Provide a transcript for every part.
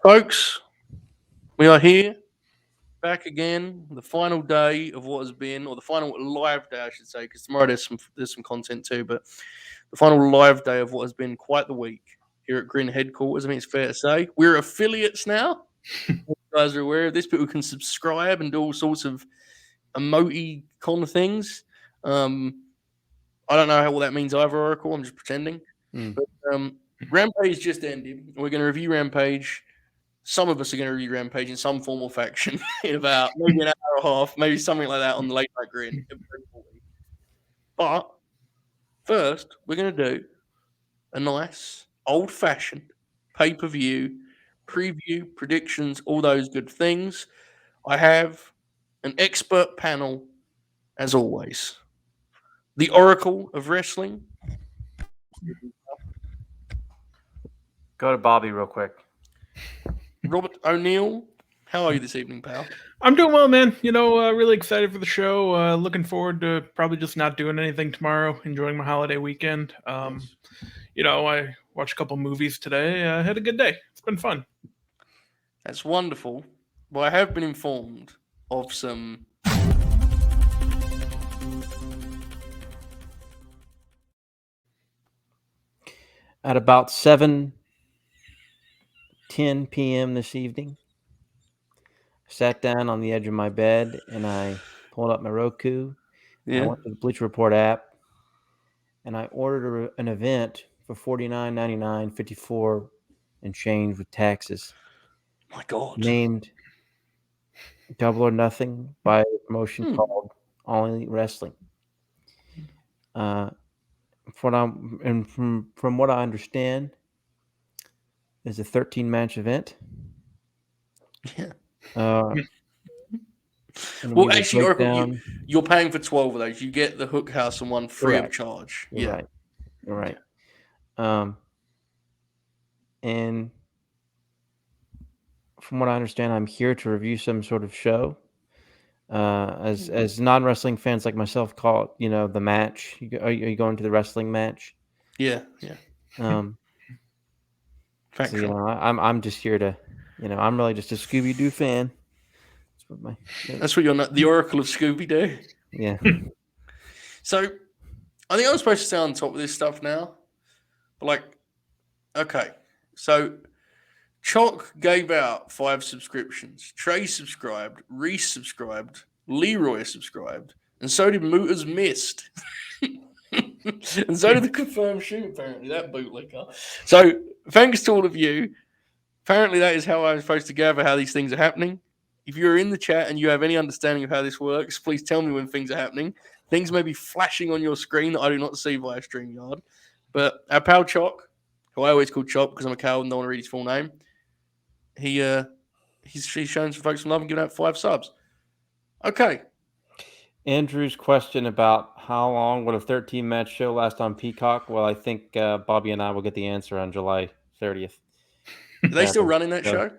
Folks, we are here back again. The final day of what has been, or the final live day, I should say, because tomorrow there's some content too. But the final live day of what has been quite the week here at Grin headquarters. I mean, it's fair to say we're affiliates now. You guys are aware of this. People can subscribe and do all sorts of emoji con things. Um, I don't know how all that means either, Oracle. I'm just pretending. Mm. But Rampage just ended. We're going to review Rampage. Some of us are going to review Rampage in some form or faction in about maybe an hour and a half, maybe something like that on the late night Grin. But first, we're going to do a nice old fashioned pay per view preview, predictions, all those good things. I have an expert panel as always. The Oracle of Wrestling. Go to Bobby real quick. Robert O'Neill. How are you this evening, pal? I'm doing well, man. Really excited for the show. Looking forward to probably just not doing anything tomorrow. Enjoying my holiday weekend. I watched a couple movies today. Had a good day. It's been fun. That's wonderful. Well, I have been informed of some At about 7:10 p.m. this evening, I sat down on the edge of my bed and I pulled up my Roku. I went to the Bleacher Report app and I ordered an event for $49.99.54 and change with taxes. My God. Named Double or Nothing by a promotion called All Elite Wrestling. From what I understand, is a 13-match event. Yeah. Well, actually, you're paying for 12 of those. You get the Hook House and one free of charge. You're right. And from what I understand, I'm here to review some sort of show. As non-wrestling fans like myself call it, the match. Are you going to the wrestling match? Yeah. So, I'm just here to, I'm really just a Scooby-Doo fan. That's what you're not, the Oracle of Scooby-Doo. Yeah. So, I think I'm supposed to stay on top of this stuff now. But okay. So, Chalk gave out 5 subscriptions. Trey subscribed. Reese subscribed. Leroy subscribed. And so did Mooters Missed. And so did the Confirmed Shoot, apparently, that bootlicker. So, thanks to all of you. Apparently, that is how I'm supposed to gather how these things are happening. If you're in the chat and you have any understanding of how this works, please tell me when things are happening. Things may be flashing on your screen that I do not see via StreamYard. But our pal Chalk, who I always call Chalk because I'm a coward and don't want to read his full name, he's showing some folks some love and giving out 5 subs. Okay. Andrew's question about how long would a 13-match show last on Peacock? Well, I think Bobby and I will get the answer on July 30th. Are they still running that show?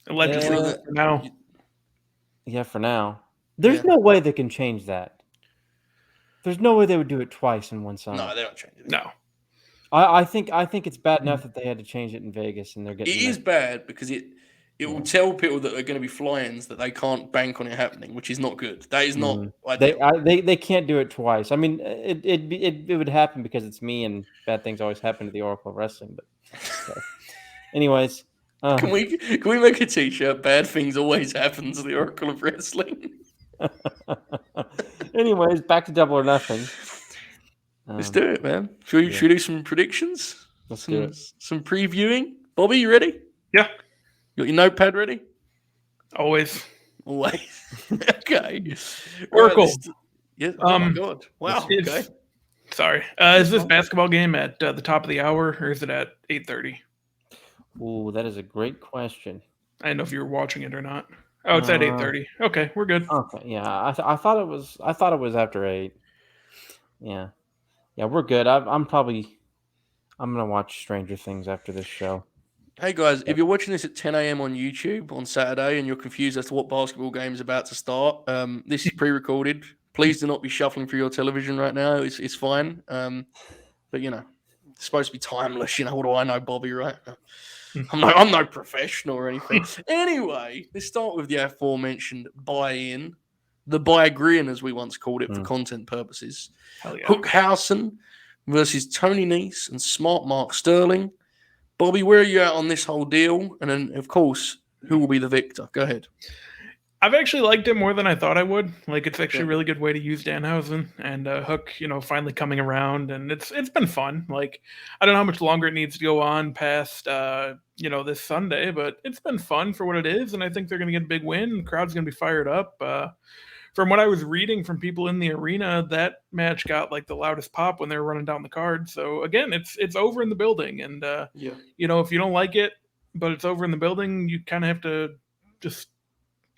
Allegedly, for now. Yeah, for now. There's no way they can change that. There's no way they would do it twice in one summer. No, they don't change it. No. I think it's bad enough that they had to change it in Vegas and they're getting. It is bad because it will tell people that are going to be fly-ins that they can't bank on it happening, which is not good. That is not. They can't do it twice. I mean, it would happen because it's me and bad things always happen to the Oracle of Wrestling. But anyways, can we make a T-shirt? Bad things always happen to the Oracle of Wrestling. Anyways, back to Double or Nothing. Let's do it, man. Should we do some predictions? Let's do it. Some previewing. Bobby, you ready? Yeah. You got your notepad ready? Always. Okay. Oracle. Yeah. Oh my God. Wow. Okay. Sorry. Is this basketball game at the top of the hour or is it at 8:30? Ooh, that is a great question. I didn't know if you were watching it or not. Oh, it's at 8:30. Okay, we're good. Okay, yeah. I thought it was after 8. Yeah, we're good. I'm gonna watch Stranger Things after this show. Hey guys, if you're watching this at 10 a.m. on YouTube on Saturday and you're confused as to what basketball game is about to start, this is pre-recorded. Please do not be shuffling through your television right now. It's fine. But it's supposed to be timeless. What do I know, Bobby? Right? I'm no professional or anything. Anyway, let's start with the aforementioned buy-in, the buy-grin, as we once called it for content purposes. Hell yeah. Hookhausen versus Tony Nese and Smart Mark Sterling. Bobby, where are you at on this whole deal? And then, of course, who will be the victor? Go ahead. I've actually liked it more than I thought I would. Like, it's actually a really good way to use Danhausen and Hook, finally coming around, and it's been fun. Like, I don't know how much longer it needs to go on past this Sunday, but it's been fun for what it is, and I think they're going to get a big win. The crowd's going to be fired up. From what I was reading from people in the arena, that match got like the loudest pop when they were running down the card. So again, it's over in the building, and if you don't like it, but it's over in the building, you kind of have to just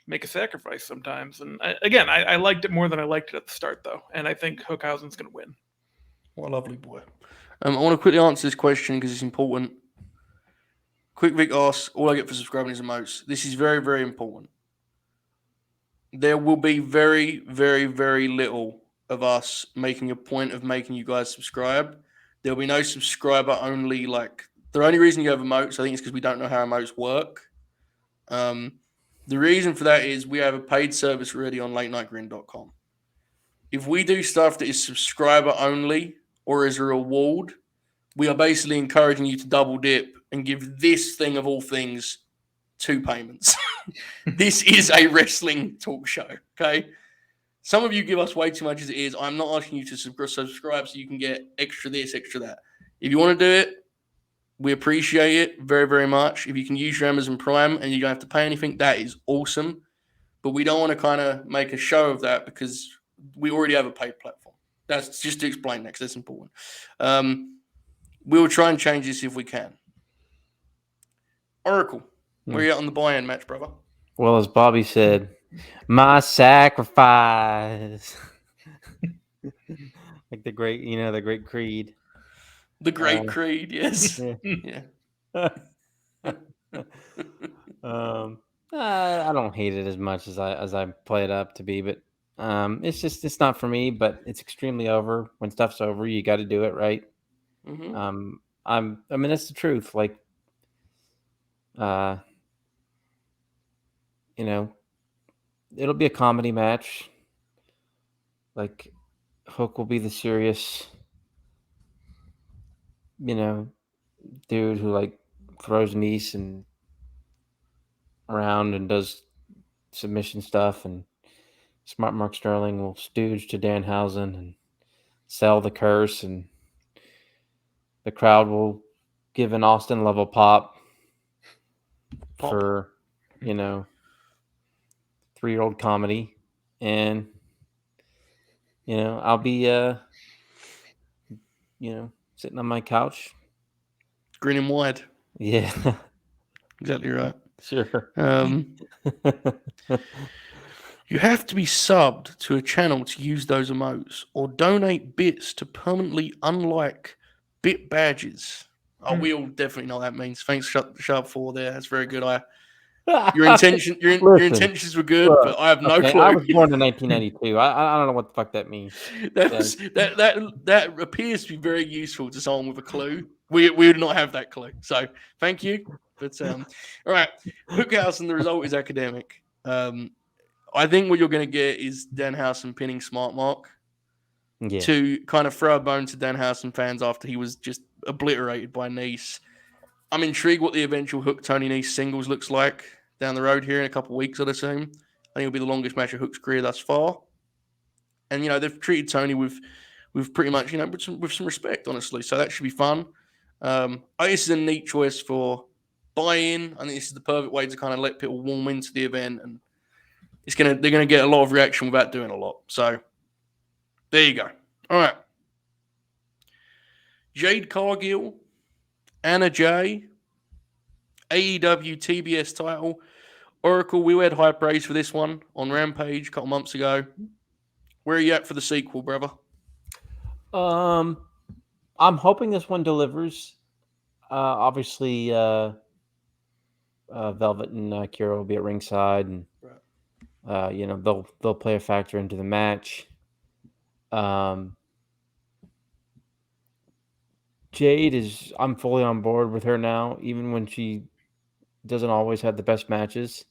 make a sacrifice sometimes. And I liked it more than I liked it at the start, though. And I think Hookhausen's going to win. What a lovely boy. I want to quickly answer this question because it's important. Quick Vic asks, all I get for subscribing is emotes. This is very, very important. There will be very, very, very little of us making a point of making you guys subscribe. There'll be no subscriber only. Like, the only reason you have emotes, I think, is because we don't know how emotes work. The reason for that is we have a paid service already on latenightgrin.com. If we do stuff that is subscriber only or as a reward, we are basically encouraging you to double dip and give this thing of all things 2 payments. This is a wrestling talk show, okay? Some of you give us way too much as it is. I'm not asking you to subscribe so you can get extra this, extra that. If you want to do it, we appreciate it very, very much. If you can use your Amazon Prime and you don't have to pay anything, that is awesome. But we don't want to kind of make a show of that because we already have a paid platform. That's just to explain that because that's important. We will try and change this if we can. Oracle, where are you at on the buy-in match, brother? Well, as Bobby said, my sacrifice. Like the great Creed. The Great Creed, yes. Yeah. I don't hate it as much as I play it up to be, but it's not for me. But it's extremely over. When stuff's over, you got to do it right. Mm-hmm. That's the truth. Like, it'll be a comedy match. Like, Hook will be the serious, dude who like throws Nese and around and does submission stuff, and Smart Mark Sterling will stooge to Danhausen and sell the curse, and the crowd will give an Austin level pop. For 3-year-old comedy, and I'll be sitting on my couch, grinning wide. Yeah, exactly right. Sure. You have to be subbed to a channel to use those emotes, or donate bits to permanently unlike bit badges. Oh, we all definitely know what that means. Thanks, Sharp 4 there. That's very good. Your intentions were good, but I have no clue. I was born in 1992. I don't know what the fuck that means. That appears to be very useful to someone with a clue. We do not have that clue, so thank you. But all right, Hookhausen. The result is academic. I think what you're going to get is Danhausen pinning Smart Mark to kind of throw a bone to Danhausen fans after he was just obliterated by Nese. I'm intrigued what the eventual Hook Tony Nese singles looks like down the road here in a couple of weeks, I'd assume. I think it'll be the longest match of Hook's career thus far. And, they've treated Tony with pretty much, with some respect, honestly. So that should be fun. I think this is a neat choice for buy-in. I think this is the perfect way to kind of let people warm into the event, and they're gonna get a lot of reaction without doing a lot. So there you go. All right. Jade Cargill, Anna J, AEW TBS title. Oracle, we had high praise for this one on Rampage a couple months ago. Where are you at for the sequel, brother? I'm hoping this one delivers. Obviously, Velvet and Kira will be at ringside, and they'll play a factor into the match. Jade is. I'm fully on board with her now, even when she doesn't always have the best matches.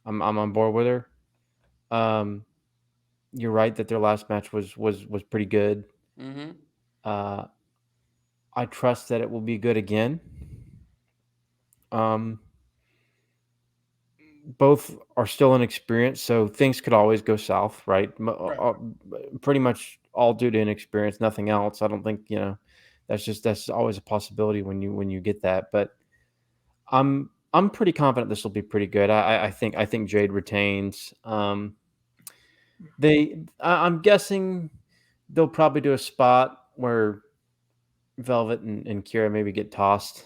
I'm on board with her. You're right that their last match was pretty good. Mm-hmm. I trust that it will be good again. Both are still inexperienced, so things could always go south, right? Pretty much all due to inexperience, nothing else. I don't think that's always a possibility when you get that. But I'm pretty confident this will be pretty good. I think Jade retains. I'm guessing they'll probably do a spot where Velvet and Kira maybe get tossed,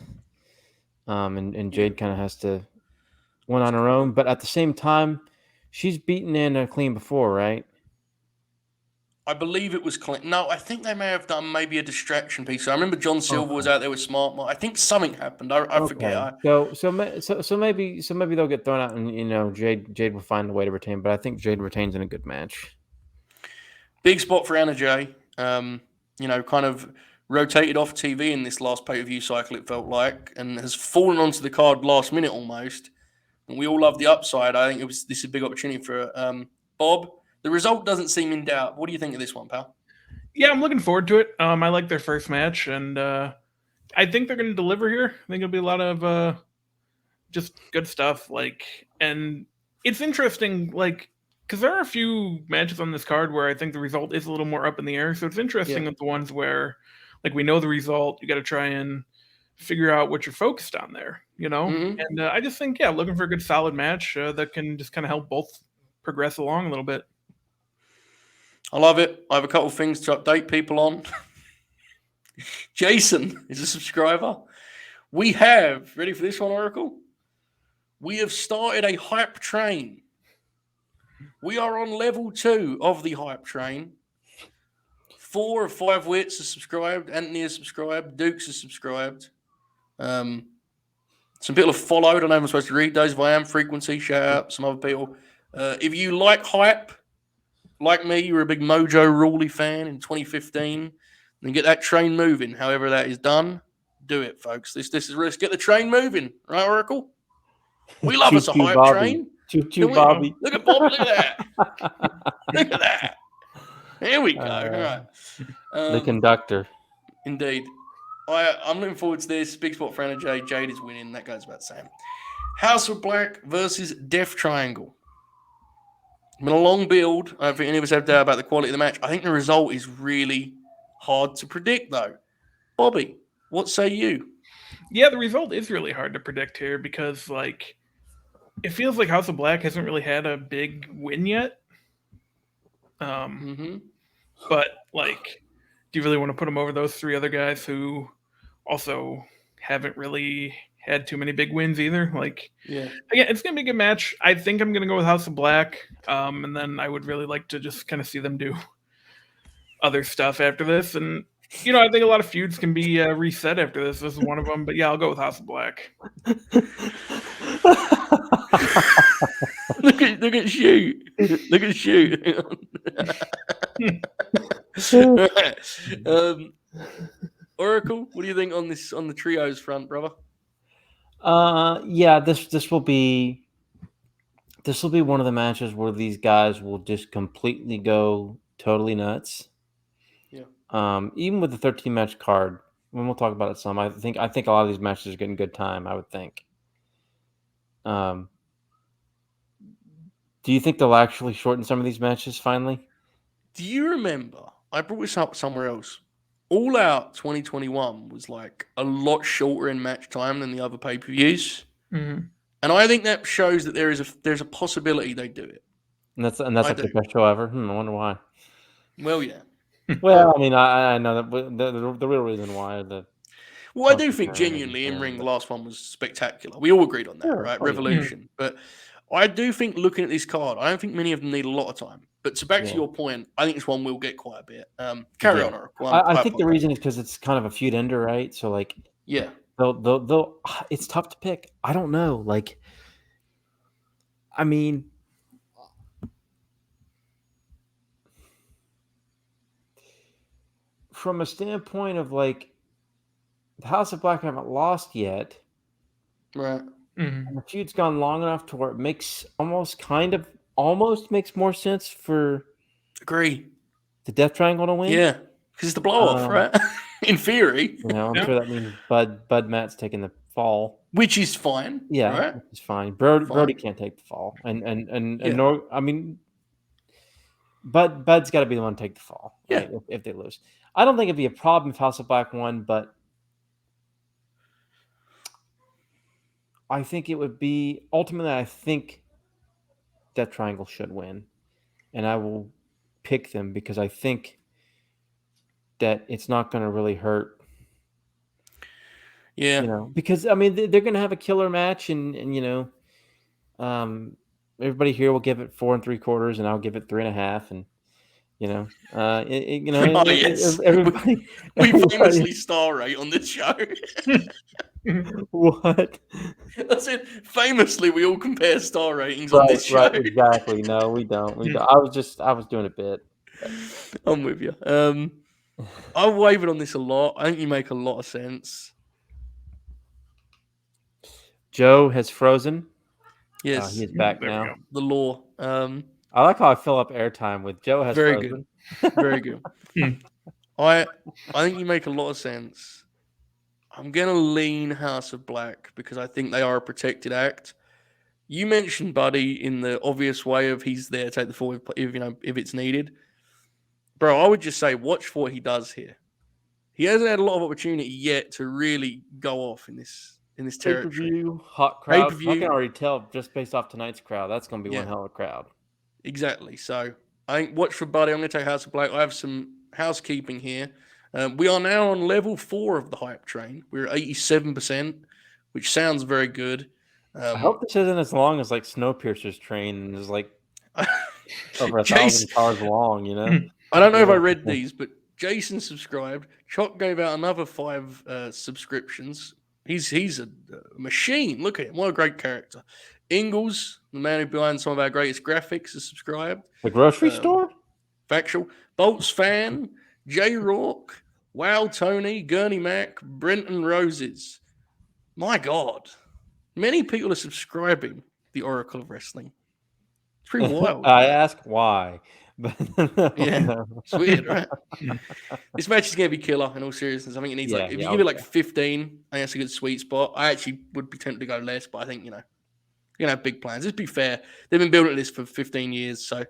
and Jade kind of has to win on her own. But at the same time, she's beaten Anna clean before, right? I believe it was clean. No, I think they may have done maybe a distraction piece. I remember John Silver was out there with Smart. I think something happened. I forget. So maybe they'll get thrown out, and Jade will find a way to retain. But I think Jade retains in a good match. Big spot for Anna Jay. Kind of rotated off TV in this last pay-per-view cycle, it felt like, and has fallen onto the card last minute almost. And we all love the upside. I think this is a big opportunity for Bob. The result doesn't seem in doubt. What do you think of this one, pal? Yeah, I'm looking forward to it. I like their first match, and I think they're going to deliver here. I think it'll be a lot of just good stuff. And it's interesting, because there are a few matches on this card where I think the result is a little more up in the air. So it's interesting with the ones where, we know the result, you got to try and figure out what you're focused on there, Mm-hmm. And I just think, looking for a good solid match that can just kind of help both progress along a little bit. I love it. I have a couple of things to update people on. Jason is a subscriber. We have, ready for this one, Oracle? We have started a hype train. We are on level 2 of the hype train. 4 of 5 wits are subscribed. Anthony is subscribed. Dukes is subscribed. Some people have followed. I don't know if I'm supposed to read those. If I am, frequency, shout out. Some other people. If you like hype, like me, you were a big Mojo Rawley fan in 2015, then get that train moving. However that is done, do it, folks. This is let's get the train moving, right, Oracle? We love us a hype Bobby. train. Choo Bobby. Look at Bobby. Look at that. Look at that. Here we go. All right. The conductor. Indeed. I'm looking forward to this. Big spot for Anna Jade. Jade is winning. That goes without saying. House of Black versus Death Triangle. It's been a long build. I don't think any of us have doubt about the quality of the match. I think the result is really hard to predict, though. Bobby, what say you? Yeah, the result is really hard to predict here because, it feels like House of Black hasn't really had a big win yet. But, do you really want to put them over those 3 other guys who also haven't really had too many big wins either? Again, it's going to be a good match. I think I'm going to go with House of Black. And then I would really like to just kind of see them do other stuff after this. And, I think a lot of feuds can be reset after this. This is one of them. But yeah, I'll go with House of Black. Look at shoot. Look at shoot. Oracle, what do you think on the trios front, brother? Yeah, this will be one of the matches where these guys will just completely go totally nuts. Yeah. Even with the 13 match card, when we'll talk about it some, I think a lot of these matches are getting good time, I would think. Do you think they'll actually shorten some of these matches finally? Do you remember? I brought this up somewhere else. All Out 2021 was a lot shorter in match time than the other pay-per-views. Mm-hmm. And I think that shows that there's a possibility they do it. And that's like the best show ever. I wonder why. Well, yeah. Well, I mean, I know that the real reason why Well, I do think genuinely in ring the last one was spectacular. We all agreed on that, right? Revolution. But I do think looking at this card, I don't think many of them need a lot of time. But back to your point, I think this one will get quite a bit. Carry on, Oracle. I think the reason is because it's kind of a feud ender, right? So yeah, they'll it's tough to pick. I don't know. I mean, from a standpoint of the House of Black haven't lost yet, Right. Mhm. and the feud's gone long enough to where it makes almost makes more sense for Agree. the Death Triangle to win. Yeah, because it's the blow off, right? In theory, I'm Yeah. sure that means Bud Matt's taking the fall. which is fine. Yeah, right. which is fine. Brody Fine. can't take the fall, and Yeah. nor I mean, Bud's got to be the one to take the fall. Yeah. Right, if they lose, I don't think it'd be a problem if House of Black won, but I think it would be ultimately. I think Death Triangle should win, and I will pick them because I think that it's not going to really hurt. Yeah. Because I mean they're going to have a killer match, and everybody here will give it 4 3/4, and I'll give it 3.5, and Yes. everybody. We famously star rate on this show. What? I said famously we all compare star ratings on this show. Right, exactly. No, we don't. I was doing a bit. I'm with you. I've wavered on this a lot. I think you make a lot of sense. Joe has frozen. Yes. He's back There we now. go. The law. I like how I fill up airtime with Joe has Very frozen. good. Very good. I think you make a lot of sense. I'm gonna lean House of Black because I think they are a protected act. You mentioned Buddy in the obvious way of he's there to take the fall if it's needed. Bro, I would just say watch what he does here. He hasn't had a lot of opportunity yet to really go off in this territory. Pay-per-view, hot crowd. Pay-per-view. I can already tell just based off tonight's crowd. That's going to be one hell of a crowd. Exactly. So I think watch for Buddy. I'm going to take House of Black. I have some housekeeping here. We are now on level 4 of the hype train. We're at 87%, which sounds very good. I hope this isn't as long as like Snowpiercer's train and is like over 1,000 cars long. I don't know if I read these, but Jason subscribed. Choc gave out another 5 subscriptions. He's a machine. Look at him. What a great character. Ingalls, the man who behind some of our greatest graphics, is subscribed. The grocery store? Factual. Bolts fan, J Rourke, Wow Tony, Gurney Mac, Brenton Roses. My God. Many people are subscribing to the Oracle of Wrestling. It's pretty wild. I ask why. But it's weird, right? This match is going to be killer in all seriousness. I think it needs if you give it like 15, I think that's a good sweet spot. I actually would be tempted to go less, but I think, you're going to have big plans. Let's be fair. They've been building this for 15 years, so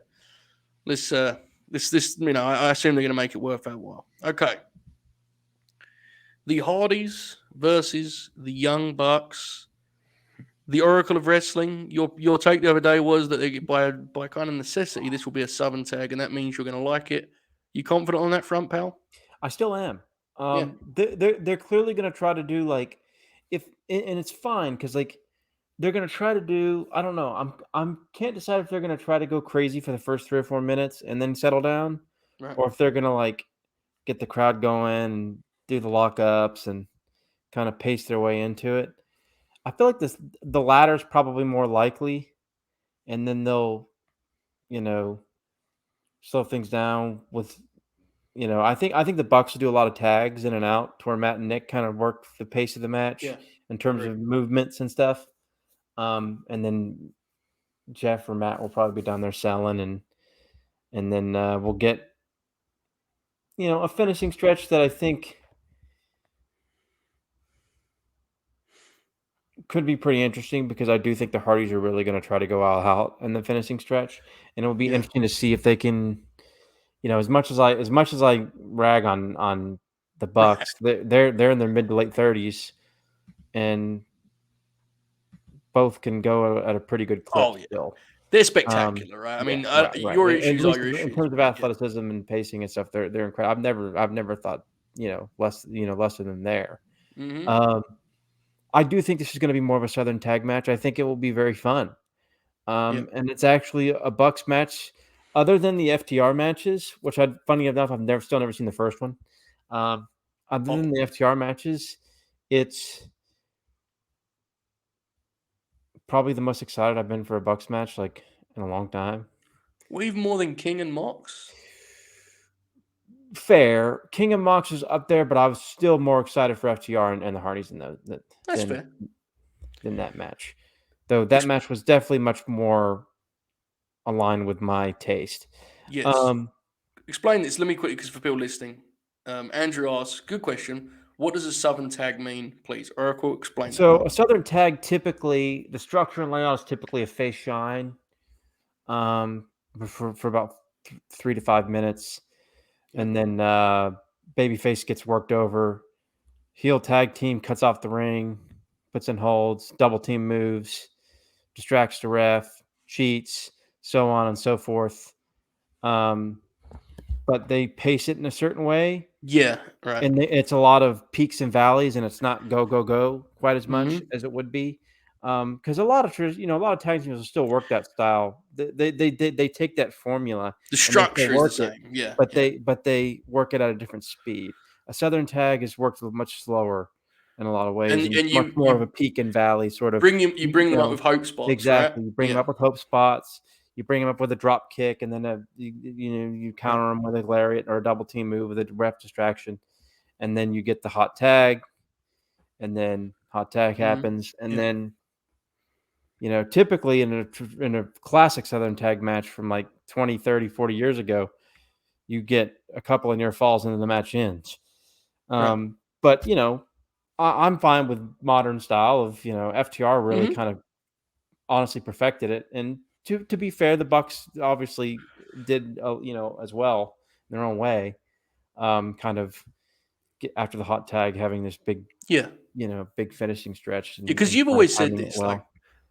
let's, I assume they're going to make it worth our while. Okay. The Hardys versus the Young Bucks. The Oracle of Wrestling. Your take the other day was that they get by kind of necessity, this will be a Southern tag, and that means you're going to like it. You confident on that front, pal? I still am. They're clearly going to try to do and it's fine because they're going to try to do. I don't know. I'm can't decide if they're going to try to go crazy for the first 3 or 4 minutes and then settle down, right, or if they're going to get the crowd going and do the lockups and kind of pace their way into it. I feel like the latter is probably more likely, and then they'll, slow things down with, I think the Bucks will do a lot of tags in and out to where Matt and Nick kind of work the pace of the match in terms of movements and stuff. And then Jeff or Matt will probably be down there selling, and then we'll get, a finishing stretch that I think could be pretty interesting because I do think the Hardys are really going to try to go all out in the finishing stretch, and it'll be interesting to see if they can, as much as I rag on the Bucks, they're in their mid to late 30s, and both can go at a pretty good clip still. They're spectacular, right? I mean, your issues are your issues in terms of athleticism and pacing and stuff. They're incredible. I've never thought lesser than there. Mm-hmm. I do think this is going to be more of a Southern tag match. I think it will be very fun. And it's actually a Bucks match other than the FTR matches, which funny enough, I've still never seen the first one. Other than the FTR matches, it's probably the most excited I've been for a Bucks match in a long time. Well, even more than King and Mox? fair. King of Mox is up there, but I was still more excited for FTR and the Hardys That's fair. than that match. Though that match was definitely much more aligned with my taste. Yes. Explain this. Let me quickly, because for people listening, Andrew asks, good question. What does a Southern tag mean, please? Oracle, explain. So a Southern tag, typically, the structure and layout is typically a face shine for about 3 to 5 minutes. And then babyface gets worked over. Heel tag team cuts off the ring, puts in holds, double team moves, distracts the ref, cheats, so on and so forth. But they pace it in a certain way. Yeah, right. And it's a lot of peaks and valleys, and it's not go quite as much as it would be. Because a lot of tag teams will still work that style. They take that formula. The structure is the same, yeah. But they work it at a different speed. A Southern tag is worked much slower in a lot of ways, and much more of a peak and valley sort of. You bring them up with hope spots, exactly. Right? You bring them up with hope spots. You bring them up with a drop kick, and then you counter them with a lariat or a double team move with a ref distraction, and then you get the hot tag, and then hot tag happens, and then typically in a classic Southern tag match from like 20, 30, 40 years ago, you get a couple of near falls and then the match ends. But I'm fine with modern style of FTR really kind of honestly perfected it, and to be fair, the Bucks obviously did as well in their own way, kind of after the hot tag having this big big finishing stretch, because you've always said this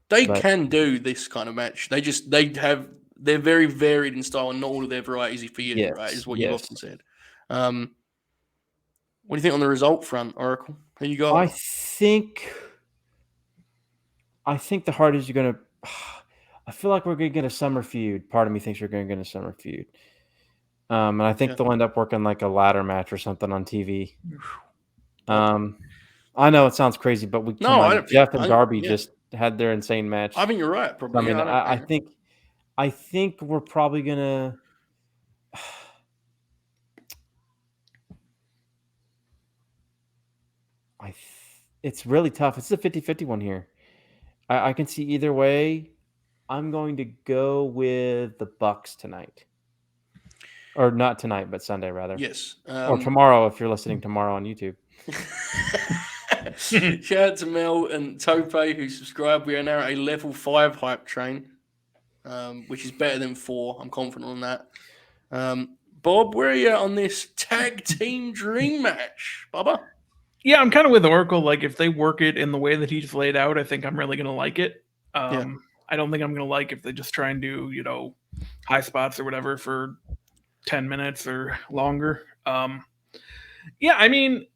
they can do this kind of match. They're very varied in style, and not all of their varieties for you, right? Is what you've often said. What do you think on the result front, Oracle? Who you got? I think the Hardys are going to. I feel like we're going to get a summer feud. Part of me thinks we're going to get a summer feud. And I think they'll end up working like a ladder match or something on TV. I know it sounds crazy, but Jeff and Darby just had their insane match. I think you're right. Probably. I mean, I think we're probably gonna. It's really tough. It's a 50-50 one here. I can see either way. I'm going to go with the Bucks tonight. Or not tonight, but Sunday, rather. Yes. Or tomorrow, if you're listening tomorrow on YouTube. Shout out to Mel and Tope, who subscribed. We are now at a level 5 hype train, which is better than 4. I'm confident on that. Bob, where are you on this tag team dream match, Bubba? Yeah, I'm kind of with Oracle. Like, if they work it in the way that he's laid out, I think I'm really going to like it. I don't think I'm going to like if they just try and do, high spots or whatever for 10 minutes or longer. I mean,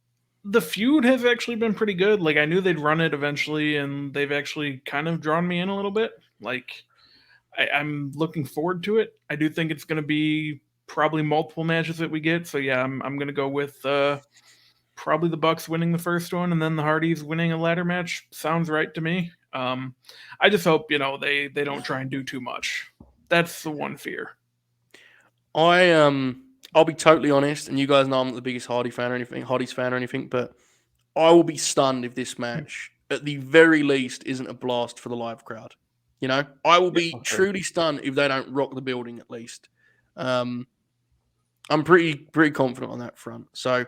the feud has actually been pretty good. Like, I knew they'd run it eventually, and they've actually kind of drawn me in a little bit. Like, I'm looking forward to it. I do think it's going to be probably multiple matches that we get. So, yeah, I'm going to go with probably the Bucks winning the first one, and then the Hardys winning a ladder match. Sounds right to me. I just hope, they don't try and do too much. That's the one fear. I'll be totally honest, and you guys know I'm not the biggest Hardys fan or anything, but I will be stunned if this match, at the very least, isn't a blast for the live crowd. I will be truly stunned if they don't rock the building at least. I'm pretty confident on that front. So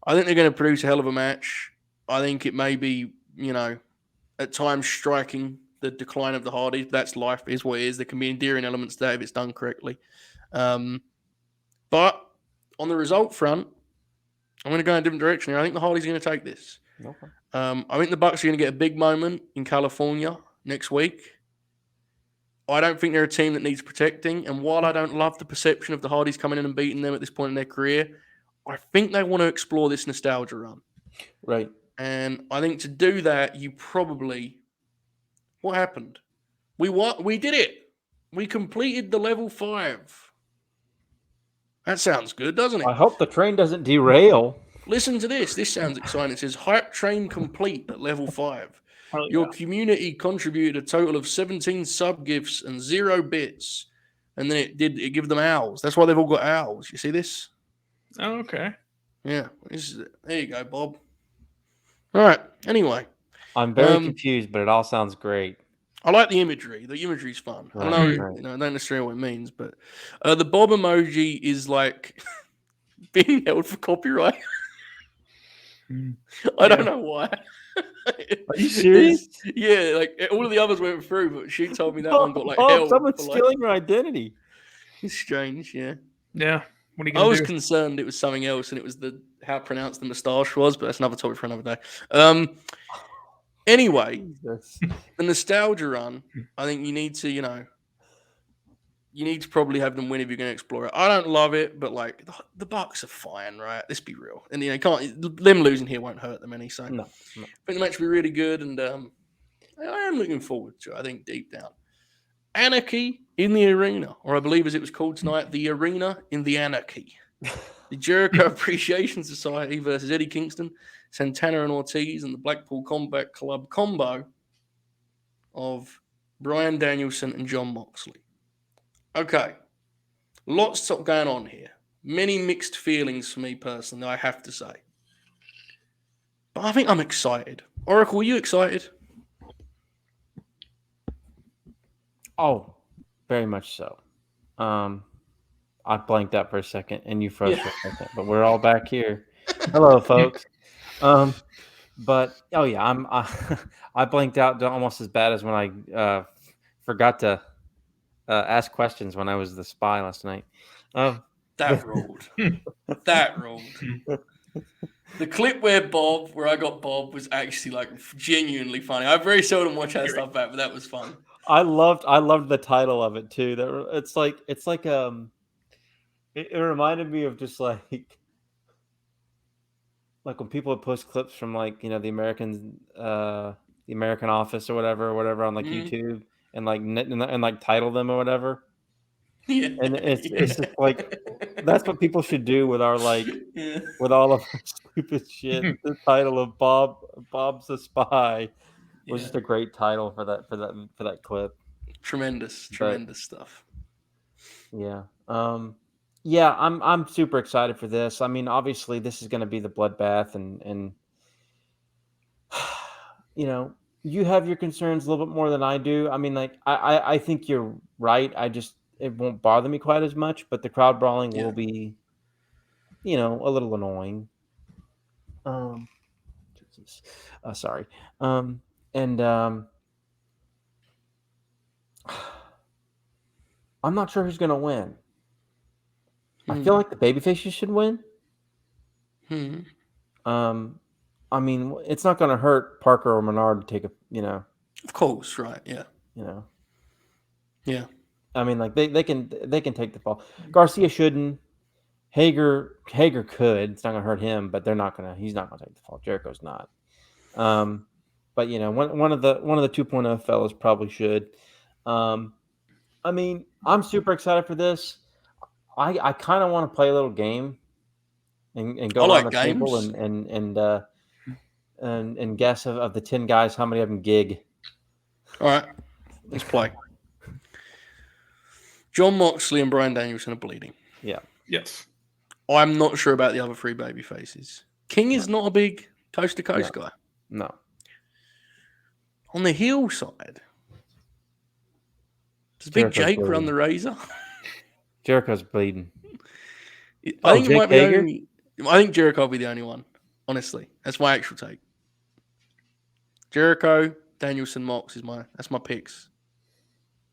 I think they're going to produce a hell of a match. I think it may be, at times striking the decline of the Hardys. That's life, is what it is. There can be endearing elements there if it's done correctly. But on the result front, I'm going to go in a different direction here. I think the Hardys are going to take this. Okay. I think the Bucks are going to get a big moment in California next week. I don't think they're a team that needs protecting. And while I don't love the perception of the Hardys coming in and beating them at this point in their career, I think they want to explore this nostalgia run. Right. And I think to do that, you probably... What happened? We did it. We completed the level 5. That sounds good, doesn't it? I hope the train doesn't derail. Listen to this. This sounds exciting. It says, hype train complete at level 5. Your community contributed a total of 17 sub-gifts and 0 bits. And then it give them owls. That's why they've all got owls. You see this? Oh, okay. Yeah, there you go, Bob. All right. Anyway, I'm very confused, but it all sounds great. I like the imagery. The imagery's fun. Right, I know, right. I don't necessarily know what it means, but the Bob emoji is like being held for copyright. I don't know why. Are you serious? Yeah, like all of the others went through, but she told me that one got like Oh, held. someone's for, stealing her identity. It's strange, yeah. Yeah. What are you I gonna was do? concerned it was something else, and it was how pronounced the moustache was, but that's another topic for another day. Anyway, Jesus. the nostalgia run. I think you need to, you need to probably have them win if you're going to explore it. I don't love it, but like the Bucks are fine, right? Let's be real. And them losing here won't hurt them any. So No. I think the match will be really good, and I am looking forward to it. I think deep down, Anarchy in the arena, or I believe as it was called tonight, the arena in the Anarchy. The Jericho Appreciation Society versus Eddie Kingston, Santana and Ortiz, and the Blackpool Combat Club combo of Bryan Danielson and Jon Moxley. Okay. Lots going on here. Many mixed feelings for me personally, I have to say. But I think I'm excited. Oracle, are you excited? Oh, very much so. I blanked out for a second, and you froze for a second, but we're all back here. Hello, folks. But oh yeah, I blanked out almost as bad as when I forgot to ask questions when I was the spy last night. That rolled. That rolled. The clip where I got Bob was actually like genuinely funny. I very seldom watch that stuff back, but that was fun. I loved the title of it too. It's like it reminded me of just like when people would post clips from like the American Office or whatever on like YouTube and like title them or whatever. Yeah. And it's just like that's what people should do with our with all of our stupid shit. The title of Bob's the Spy was just a great title for that clip. Tremendous stuff. Yeah. Yeah, I'm super excited for this. I mean, obviously this is going to be the bloodbath and you have your concerns a little bit more than I do. I mean, like I think you're right. It won't bother me quite as much, but the crowd brawling will be a little annoying. Jesus. Sorry. And I'm not sure who's going to win. I feel like the babyfaces should win. I mean, it's not going to hurt Parker or Menard to take Of course, right? Yeah. Yeah. I mean, like they can take the fall. Garcia shouldn't. Hager could. It's not going to hurt him, but he's not going to take the fall. Jericho's not. But one of the 2.0 fellas probably should. I mean, I'm super excited for this. I kind of want to play a little game and go around the table and guess of the 10 guys how many of them gig. All right, let's play. Jon Moxley and Bryan Danielson are bleeding. Yeah. Yes. I'm not sure about the other three baby faces. King is not a big coast to coast guy. No. On the heel side, does Big Jake run the razor? Jericho's bleeding. I think it might be I think Jericho will be the only one. Honestly, that's my actual take. Jericho, Danielson, Mox that's my picks.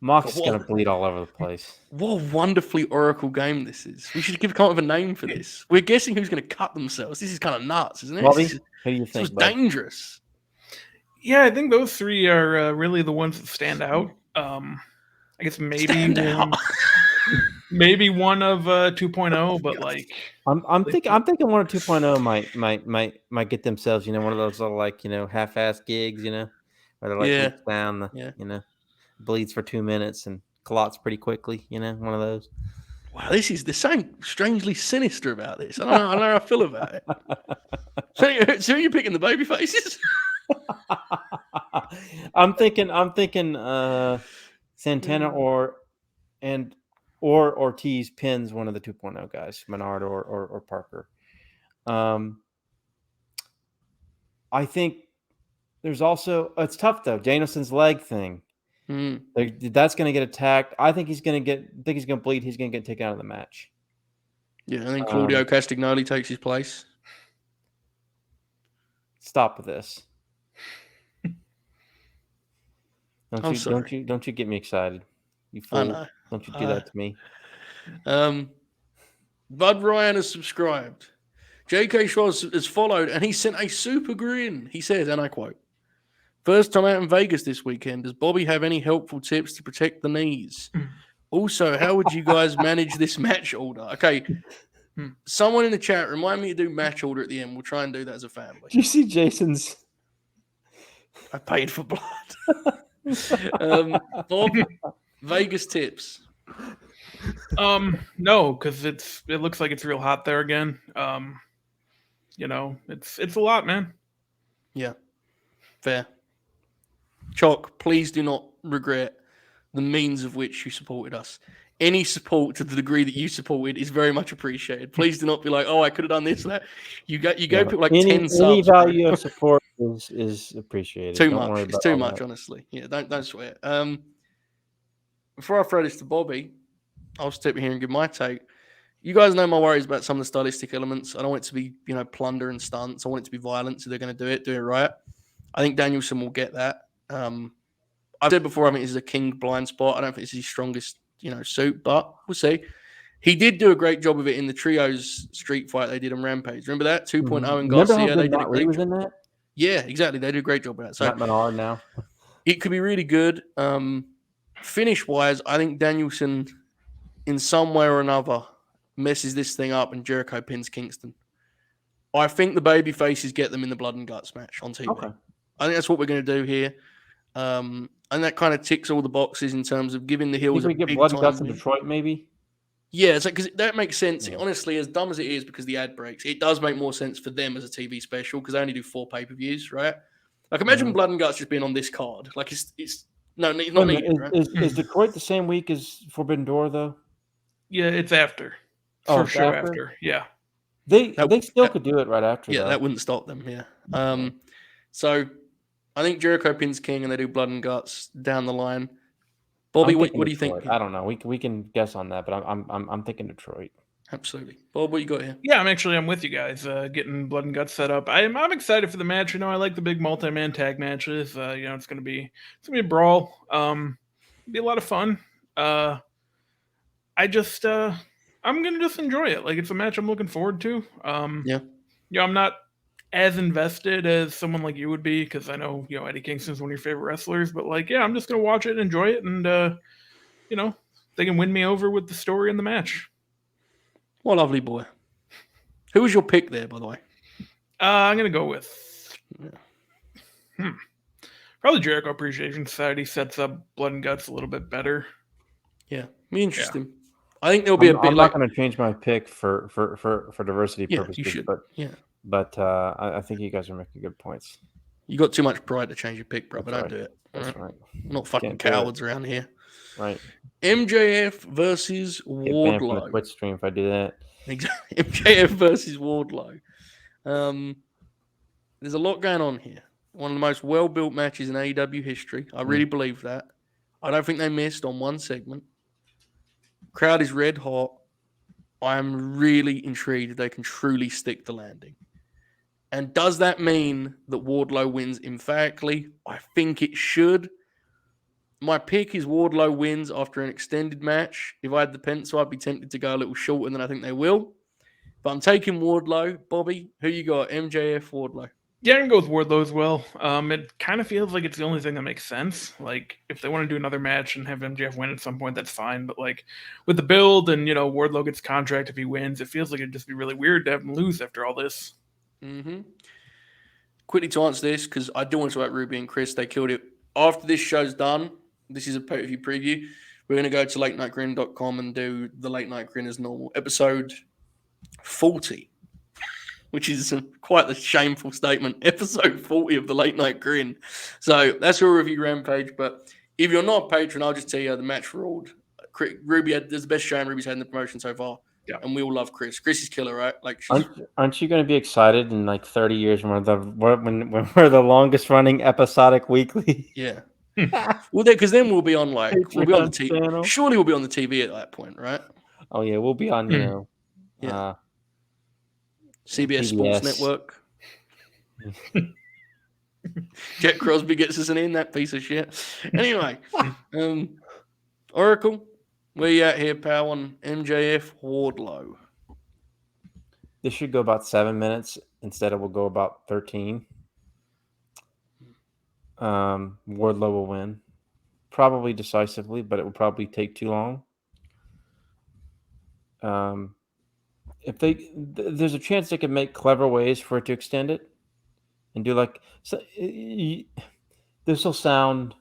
Mox is going to bleed all over the place. What a wonderfully Oracle game this is. We should come up with a name for this. We're guessing who's going to cut themselves. This is kind of nuts, isn't it? Bobby, who do you think? It's dangerous. Yeah, I think those three are really the ones that stand out. I guess maybe one of 2.0, but like I'm thinking one of 2.0 might get themselves, one of those little half-ass gigs, where they're like down bleeds for 2 minutes and clots pretty quickly, one of those. Wow, there's something strangely sinister about this. I don't know how I feel about it. So you're picking the baby faces? I'm thinking Santana or Ortiz pins one of the 2.0 guys, Menard or Parker. I think there's also it's tough though. Danielson's leg thing. That's going to get attacked. I think he's going to bleed. He's going to get taken out of the match. Yeah, and then Claudio Castagnoli takes his place. Stop with this. I'm sorry. Don't you get me excited. You fool. I know. Don't you do that to me. Bud Ryan has subscribed. J.K. Schwartz has followed, and he sent a super grin. He says, and I quote, "First time out in Vegas this weekend. Does Bobby have any helpful tips to protect the knees? Also, how would you guys manage this match order?" Okay, someone in the chat, remind me to do match order at the end. We'll try and do that as a family. Do you see Jason's? I paid for blood. Bob, Vegas tips. No, because it looks like it's real hot there again. It's a lot, man. Yeah, fair. Chalk, please do not regret the means of which you supported us. Any support to the degree that you supported is very much appreciated. Please do not be like, "Oh, I could have done this or that." You gave people like 10 subs. Any value of support is appreciated. Too much. It's too much, honestly. Yeah, don't sweat. Before I throw this to Bobby, I'll step in here and give my take. You guys know my worries about some of the stylistic elements. I don't want it to be, plunder and stunts. I want it to be violent. So they're going to do it right. I think Danielson will get that. I've said before, I think this is a king blind spot. I don't think this is his strongest, suit, but we'll see. He did do a great job of it in the trios street fight they did on Rampage. Remember that 2.0 and Garcia? They did a great job. In that? Yeah, exactly. They did a great job of that. So Not Menard now. It could be really good. Finish wise, I think Danielson, in some way or another, messes this thing up and Jericho pins Kingston. I think the baby faces get them in the blood and guts match on TV. Okay. I think that's what we're going to do here. And that kind of ticks all the boxes in terms of giving the heels a big blood and guts in Detroit, maybe? Yeah, because that makes sense. Yeah. Honestly, as dumb as it is because the ad breaks, it does make more sense for them as a TV special because they only do 4 pay-per-views, right? Like, imagine Blood and Guts just being on this card. Like, it's not needed, right? Is Detroit the same week as Forbidden Door, though? Yeah, it's after. For sure after. Yeah. They still could do it right after. Yeah, though. That wouldn't stop them, yeah. So I think Jericho pins King and they do Blood and Guts down the line. Bobby, what do you think? I don't know. We can guess on that, but I'm thinking Detroit. Absolutely. Bob, what you got here? Yeah, I'm with you guys. Getting Blood and Guts set up. I'm excited for the match. I like the big multi-man tag matches. It's gonna be a brawl. Be a lot of fun. I'm gonna just enjoy it. Like, it's a match I'm looking forward to. I'm not as invested as someone like you would be because I know Eddie Kingston's one of your favorite wrestlers. But I'm just gonna watch it and enjoy it, and they can win me over with the story and the match. What a lovely boy. Who was your pick there, by the way? I'm going to go with probably Jericho Appreciation Society sets up Blood and Guts a little bit better. Yeah, be interesting. Yeah. I think there'll be a bit. I'm not going to change my pick for diversity purposes. You should. But I think you guys are making good points. You got too much pride to change your pick, bro. But don't do it. That's right. We're not fucking cowards around here. Right. MJF versus Wardlow. From the Twitch stream if I do that. Exactly. MJF versus Wardlow. There's a lot going on here. One of the most well-built matches in AEW history. I really believe that. I don't think they missed on one segment. Crowd is red hot. I'm really intrigued if they can truly stick the landing. And does that mean that Wardlow wins emphatically? I think it should. My pick is Wardlow wins after an extended match. If I had the pencil, I'd be tempted to go a little shorter than I think they will. But I'm taking Wardlow. Bobby, who you got? MJF, Wardlow. Yeah, I can go with Wardlow as well. It kind of feels like it's the only thing that makes sense. Like, if they want to do another match and have MJF win at some point, that's fine. But, with the build and, Wardlow gets contract if he wins, it feels like it'd just be really weird to have him lose after all this. Mm-hmm. Quickly to answer this, because I do want to talk about Ruby and Chris. They killed it. After this show's done, this is a pay-per-view preview. We're going to go to latenightgrin.com and do the Late Night Grin as normal. Episode 40, which is quite the shameful statement. Episode 40 of the Late Night Grin. So that's your review Rampage. But if you're not a patron, I'll just tell you the match ruled. Ruby there's the best showing Ruby's had in the promotion so far. Yeah. And we all love Chris. Chris is killer, right? Like, she's... aren't you going to be excited in like 30 years when we're the longest running episodic weekly? Yeah. Well, because then we'll be on we'll be on the TV. Channel. Surely we'll be on the TV at that point, right? Oh yeah, we'll be on CBS Sports Network. Jack Crosby gets us in, that piece of shit. Anyway, Oracle, where you at here, pal, on MJF Wardlow? This should go about 7 minutes. Instead, it will go about 13. Wardlow will win, probably decisively, but it will probably take too long. There's a chance they could make clever ways for it to extend it, and do like so. This will sound.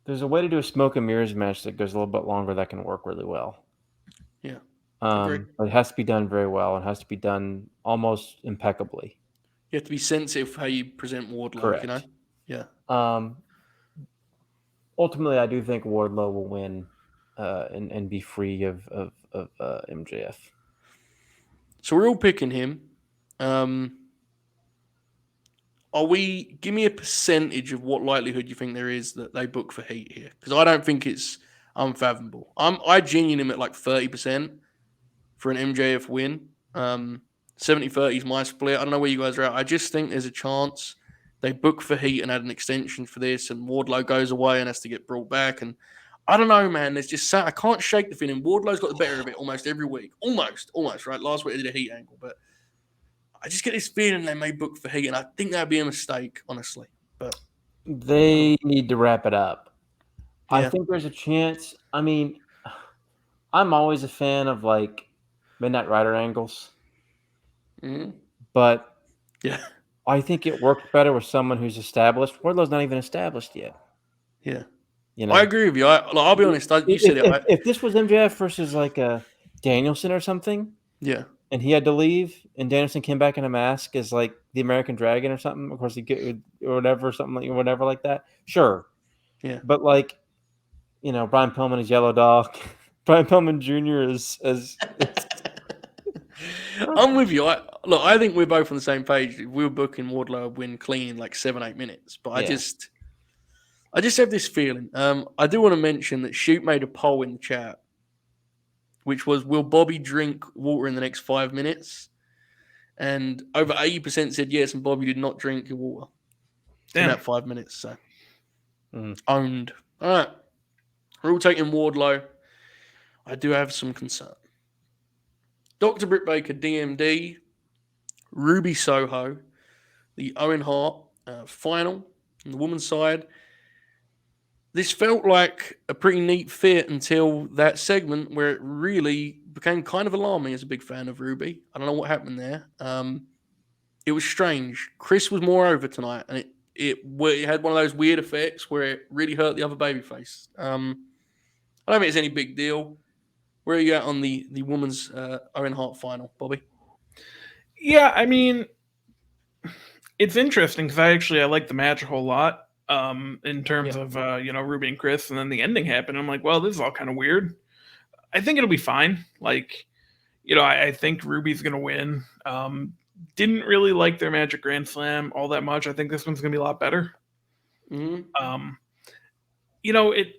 There's a way to do a smoke and mirrors match that goes a little bit longer that can work really well. Yeah. But it has to be done very well. It has to be done almost impeccably. You have to be sensitive how you present Wardlow. Correct. You know. Yeah. Ultimately, I do think Wardlow will win, and be free of MJF. So we're all picking him. Give me a percentage of what likelihood you think there is that they book for Heat here? Because I don't think it's unfathomable. I genuine him at like 30% for an MJF win. 70-30 is my split. I don't know where you guys are at. I just think there's a chance they book for Heat and add an extension for this, and Wardlow goes away and has to get brought back. And I don't know, man. There's just I can't shake the feeling. Wardlow's got the better of it almost every week. Almost, right? Last week they did a Heat angle, but I just get this feeling they may book for Heat, and I think that'd be a mistake, honestly. But they need to wrap it up. Yeah. I think there's a chance. I mean, I'm always a fan of like Midnight Rider angles, but yeah, I think it works better with someone who's established. Wardlow's not even established yet. Yeah, you know, I agree with you. I'll be honest. You said it. If this was MJF versus like a Danielson or something, yeah, and he had to leave, and Danielson came back in a mask as like the American Dragon or something. Of course, he get or whatever, whatever like that. Sure, yeah, but like, you know, Brian Pillman is Yellow Dog. Brian Pillman Jr. is I'm with you. I think we're both on the same page. If we were booking Wardlow, I'd win clean in like 7-8 minutes. But Yeah. I just have this feeling. I do want to mention that Shoot made a poll in the chat, which was, will Bobby drink water in the next 5 minutes? And over 80% said yes, and Bobby did not drink water in that 5 minutes. So owned. All right. We're all taking Wardlow. I do have some concern. Dr. Britt Baker, DMD, Ruby Soho, the Owen Hart final on the women's side. This felt like a pretty neat fit until that segment where it really became kind of alarming as a big fan of Ruby. I don't know what happened there. It was strange. Chris was more over tonight, and it had one of those weird effects where it really hurt the other babyface. I don't think it's any big deal. Where are you at on the women's Owen Hart final, Bobby? Yeah, I mean, it's interesting because I like the match a whole lot in terms of Ruby and Chris, and then the ending happened. I'm like, well, this is all kind of weird. I think it'll be fine. Like, I think Ruby's gonna win. Didn't really like their Magic Grand Slam all that much. I think this one's gonna be a lot better. Mm-hmm. It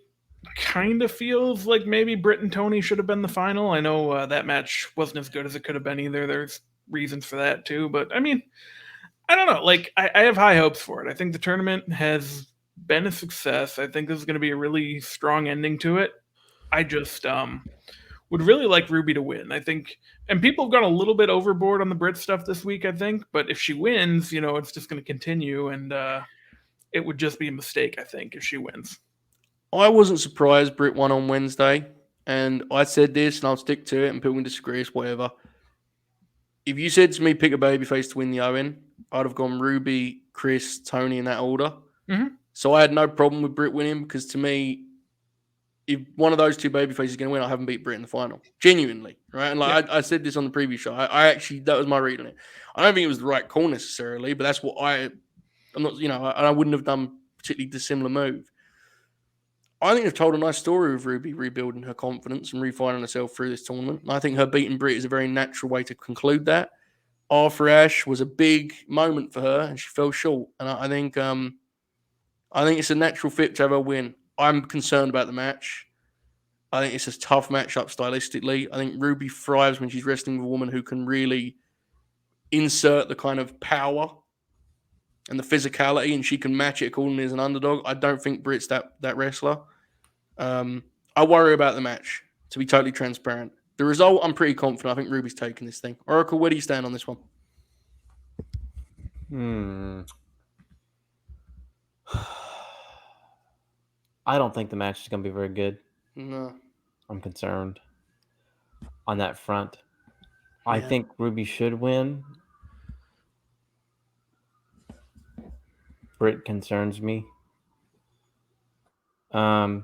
kind of feels like maybe Britt and Tony should have been the final. I know that match wasn't as good as it could have been either. There's reasons for that too, but I mean, I don't know. Like, I have high hopes for it. I think the tournament has been a success. I think this is going to be a really strong ending to it. I just would really like Ruby to win. I think, and people have gone a little bit overboard on the Britt stuff this week, I think, but if she wins, it's just going to continue, and it would just be a mistake, I think, if she wins. I wasn't surprised Britt won on Wednesday, and I said this, and I'll stick to it, and people can disagree, it's whatever. If you said to me, pick a babyface to win the Owen, I'd have gone Ruby, Chris, Tony in that order. Mm-hmm. So I had no problem with Britt winning, because to me, if one of those two babyfaces is going to win, I haven't beat Britt in the final. Genuinely, right? And I said this on the previous show. I actually, that was my read on it. I don't think it was the right call necessarily, but that's what I'm not, I wouldn't have done a particularly dissimilar move. I think they've told a nice story of Ruby rebuilding her confidence and refinding herself through this tournament. And I think her beating Britt is a very natural way to conclude that. Arthur Ashe was a big moment for her, and she fell short. And I think it's a natural fit to have her win. I'm concerned about the match. I think it's a tough matchup stylistically. I think Ruby thrives when she's wrestling with a woman who can really insert the kind of power and the physicality, and she can match it accordingly as an underdog. I don't think Britt's that wrestler. I worry about the match, to be totally transparent. The result, I'm pretty confident. I think Ruby's taking this thing. Oracle, where do you stand on this one? I don't think the match is going to be very good. No. I'm concerned on that front. Yeah. I think Ruby should win. Britt concerns me. I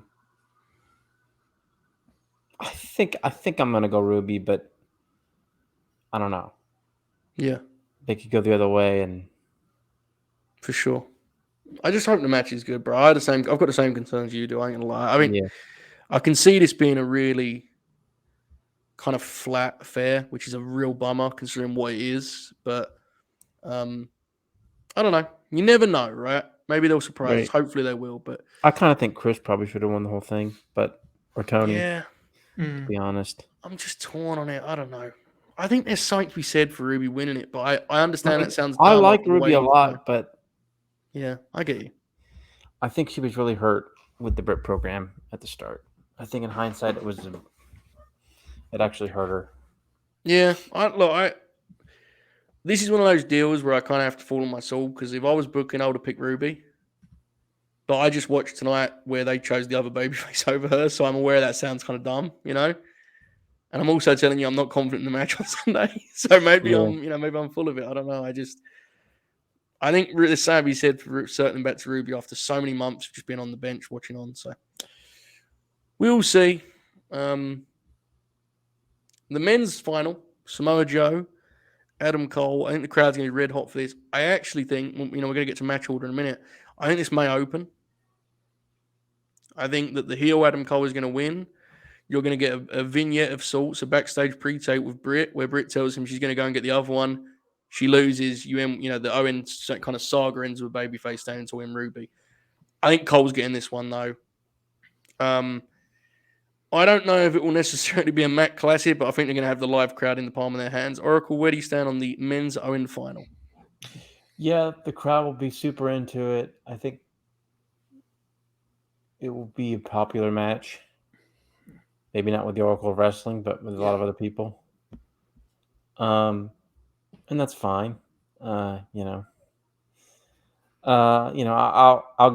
think I'm going to go Ruby, but I don't know. Yeah. They could go the other way, and for sure. I just hope the match is good, bro. I've got the same concerns you do. I ain't gonna lie. I mean, I can see this being a really kind of flat affair, which is a real bummer considering what it is. But I don't know. You never know, right? Maybe they'll surprise us. Hopefully they will. But I kind of think Chris probably should have won the whole thing, or Tony. Yeah. To be honest, I'm just torn on it. I don't know. I think there's something to be said for Ruby winning it, but I understand that sounds dumb. I like Ruby a lot, but yeah, I get you. I think she was really hurt with the Brit program at the start. I think in hindsight, it actually hurt her. Yeah, this is one of those deals where I kind of have to fall on my soul, because if I was booking, I would have picked Ruby. But I just watched tonight where they chose the other babyface over her, so I'm aware that sounds kind of dumb, you know. And I'm also telling you I'm not confident in the match on Sunday, so maybe I'm full of it. I don't know. I think the same be said for certain back to Ruby after so many months of just being on the bench watching on. So we'll see. The men's final, Samoa Joe, Adam Cole. I think the crowd's going to be red hot for this. I actually think, we're going to get to match order in a minute. I think this may open. I think that the heel Adam Cole is going to win. You're going to get a vignette of sorts, a backstage pre-tape with Britt, where Britt tells him she's going to go and get the other one. She loses. The Owen kind of saga ends with babyface standing to win Ruby. I think Cole's getting this one, though. I don't know if it will necessarily be a Mac Classic, but I think they're going to have the live crowd in the palm of their hands. Oracle, where do you stand on the men's Owen final? Yeah, the crowd will be super into it. I think it will be a popular match. Maybe not with the Oracle of Wrestling, but with a lot of other people. And that's fine. I'll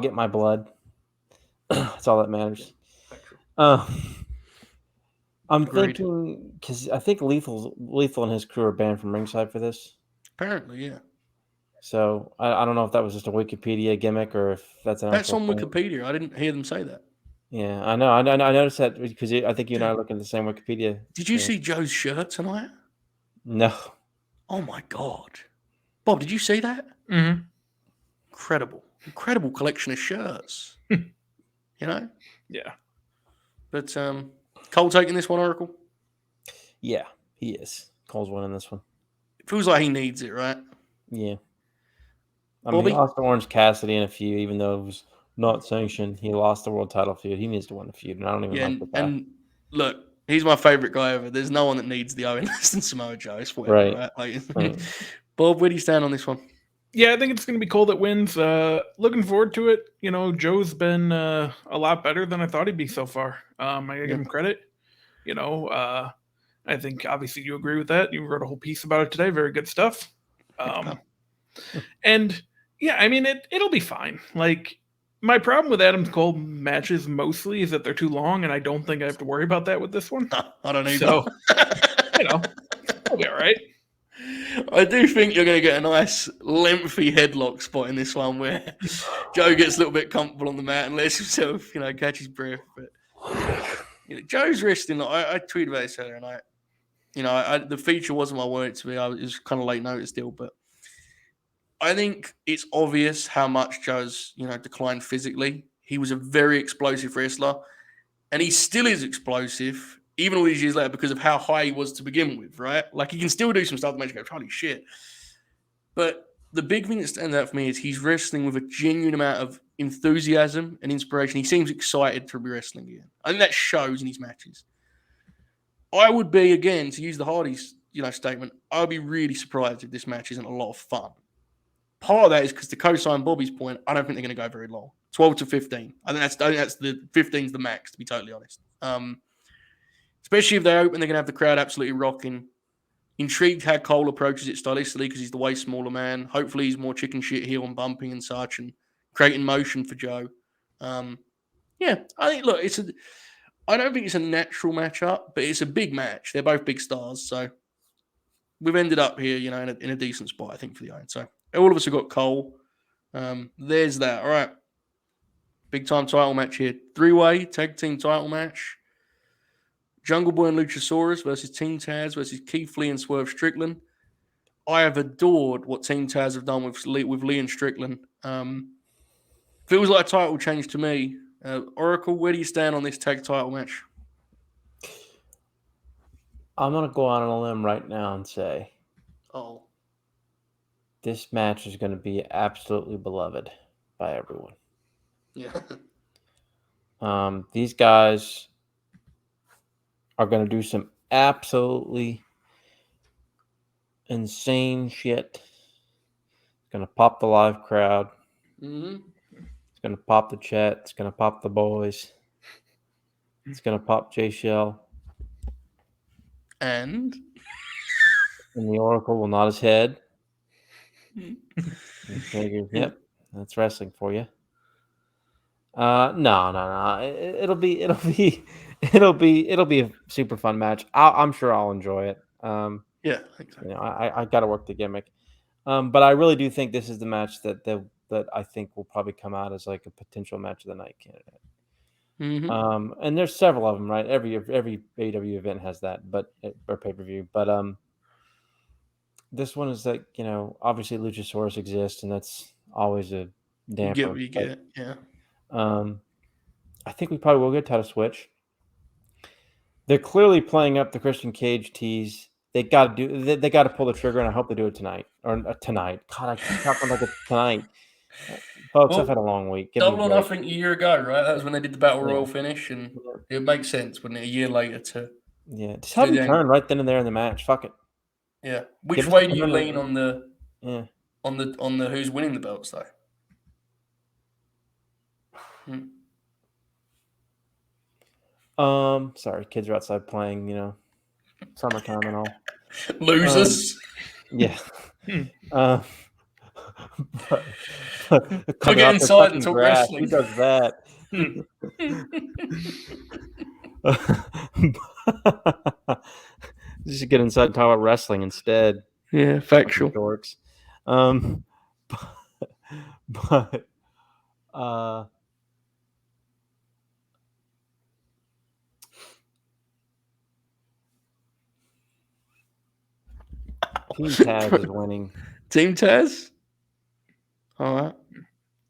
get my blood. That's all that matters. I'm thinking, because I think Lethal and his crew are banned from ringside for this. Apparently, yeah. So I don't know if that was just a Wikipedia gimmick or if that's an actual thing. Wikipedia. I didn't hear them say that. Yeah, I know. I noticed that because I think you and I are looking at the same Wikipedia. Did you see Joe's shirt tonight? No. Oh my God, Bob! Did you see that? Mm-hmm. Incredible collection of shirts. Yeah. But Cole taking this one, Oracle. Yeah, he is. Cole's winning this one. It feels like he needs it, right? Yeah. I mean, he lost to Orange Cassidy in a feud, even though it was not sanctioned. He lost the world title feud. He needs to win the feud, and I don't even like the guy. And look, he's my favorite guy ever. There's no one that needs the Owen less than Samoa Joe. Right. Bob, where do you stand on this one? Yeah, I think it's going to be Cole that wins. Looking forward to it. Joe's been a lot better than I thought he'd be so far. I got to give him credit. I think obviously you agree with that. You wrote a whole piece about it today. Very good stuff. And yeah, I mean, it'll be fine. Like, my problem with Adam Cole matches mostly is that they're too long, and I don't think I have to worry about that with this one. I don't either. So, I'll be all right. I do think you're going to get a nice lengthy headlock spot in this one where Joe gets a little bit comfortable on the mat and lets himself, catch his breath. But Joe's wrestling. I tweeted about this earlier, and the feature wasn't what I wanted it to be. It was kind of late notice still, but I think it's obvious how much Joe's declined physically. he was a very explosive wrestler, and he still is explosive, even all these years later, because of how high he was to begin with, right? Like, he can still do some stuff that makes you go, holy shit. But the big thing that stands out for me is he's wrestling with a genuine amount of enthusiasm and inspiration. He seems excited to be wrestling again. I think that shows in his matches. I would be, again, to use the Hardys, statement, I would be really surprised if this match isn't a lot of fun. Part of that is because, to co-sign Bobby's point, I don't think they're going to go very long. 12 to 15. I think that's the 15's the max, to be totally honest. Especially if they open, they're going to have the crowd absolutely rocking. Intrigued how Cole approaches it stylistically because he's the way smaller man. Hopefully he's more chicken shit heel and bumping and such and creating motion for Joe. I think, look, I don't think it's a natural matchup, but it's a big match. They're both big stars, so we've ended up here, in a decent spot, I think, for the Owen. So all of us have got Cole. There's that. All right. Big time title match here. 3-way tag team title match. Jungle Boy and Luchasaurus versus Team Taz versus Keith Lee and Swerve Strickland. I have adored what Team Taz have done with Lee and Strickland. Feels like a title change to me. Oracle, where do you stand on this tag title match? I'm going to go on a limb right now and say, this match is going to be absolutely beloved by everyone. Yeah. These guys are going to do some absolutely insane shit. It's going to pop the live crowd. Mm-hmm. It's going to pop the chat. It's going to pop the boys. It's going to pop J Shell. And the Oracle will nod his head. And figure, yep, that's wrestling for you. No. It'll be a super fun match. I'm sure I'll enjoy it. I think so. I got to work the gimmick. But I really do think this is the match that I think will probably come out as like a potential match of the night candidate. Mm-hmm. And there's several of them, right? Every AEW event has that, but or pay-per-view. But this one is like, obviously Luchasaurus exists, and that's always a damper. You get what you get, yeah. I think we probably will get a title switch. They're clearly playing up the Christian Cage tease. They got to pull the trigger, and I hope they do it tonight or tonight. God, I keep talking like it's tonight. Folks, I've had a long week. Double or Nothing a year ago, right? That was when they did the Battle Royal finish, and it makes sense, wouldn't it? A year later to just have them turn right then and there in the match. Fuck it. Yeah. Which way do you lean on the who's winning the belts though? Sorry, kids are outside playing, summertime and all. Losers. Yeah. Come get inside and talk wrestling. Who does that? Just get inside and talk about wrestling instead. Yeah, factual. Dorks. Team Taz is winning. Team Taz? All right.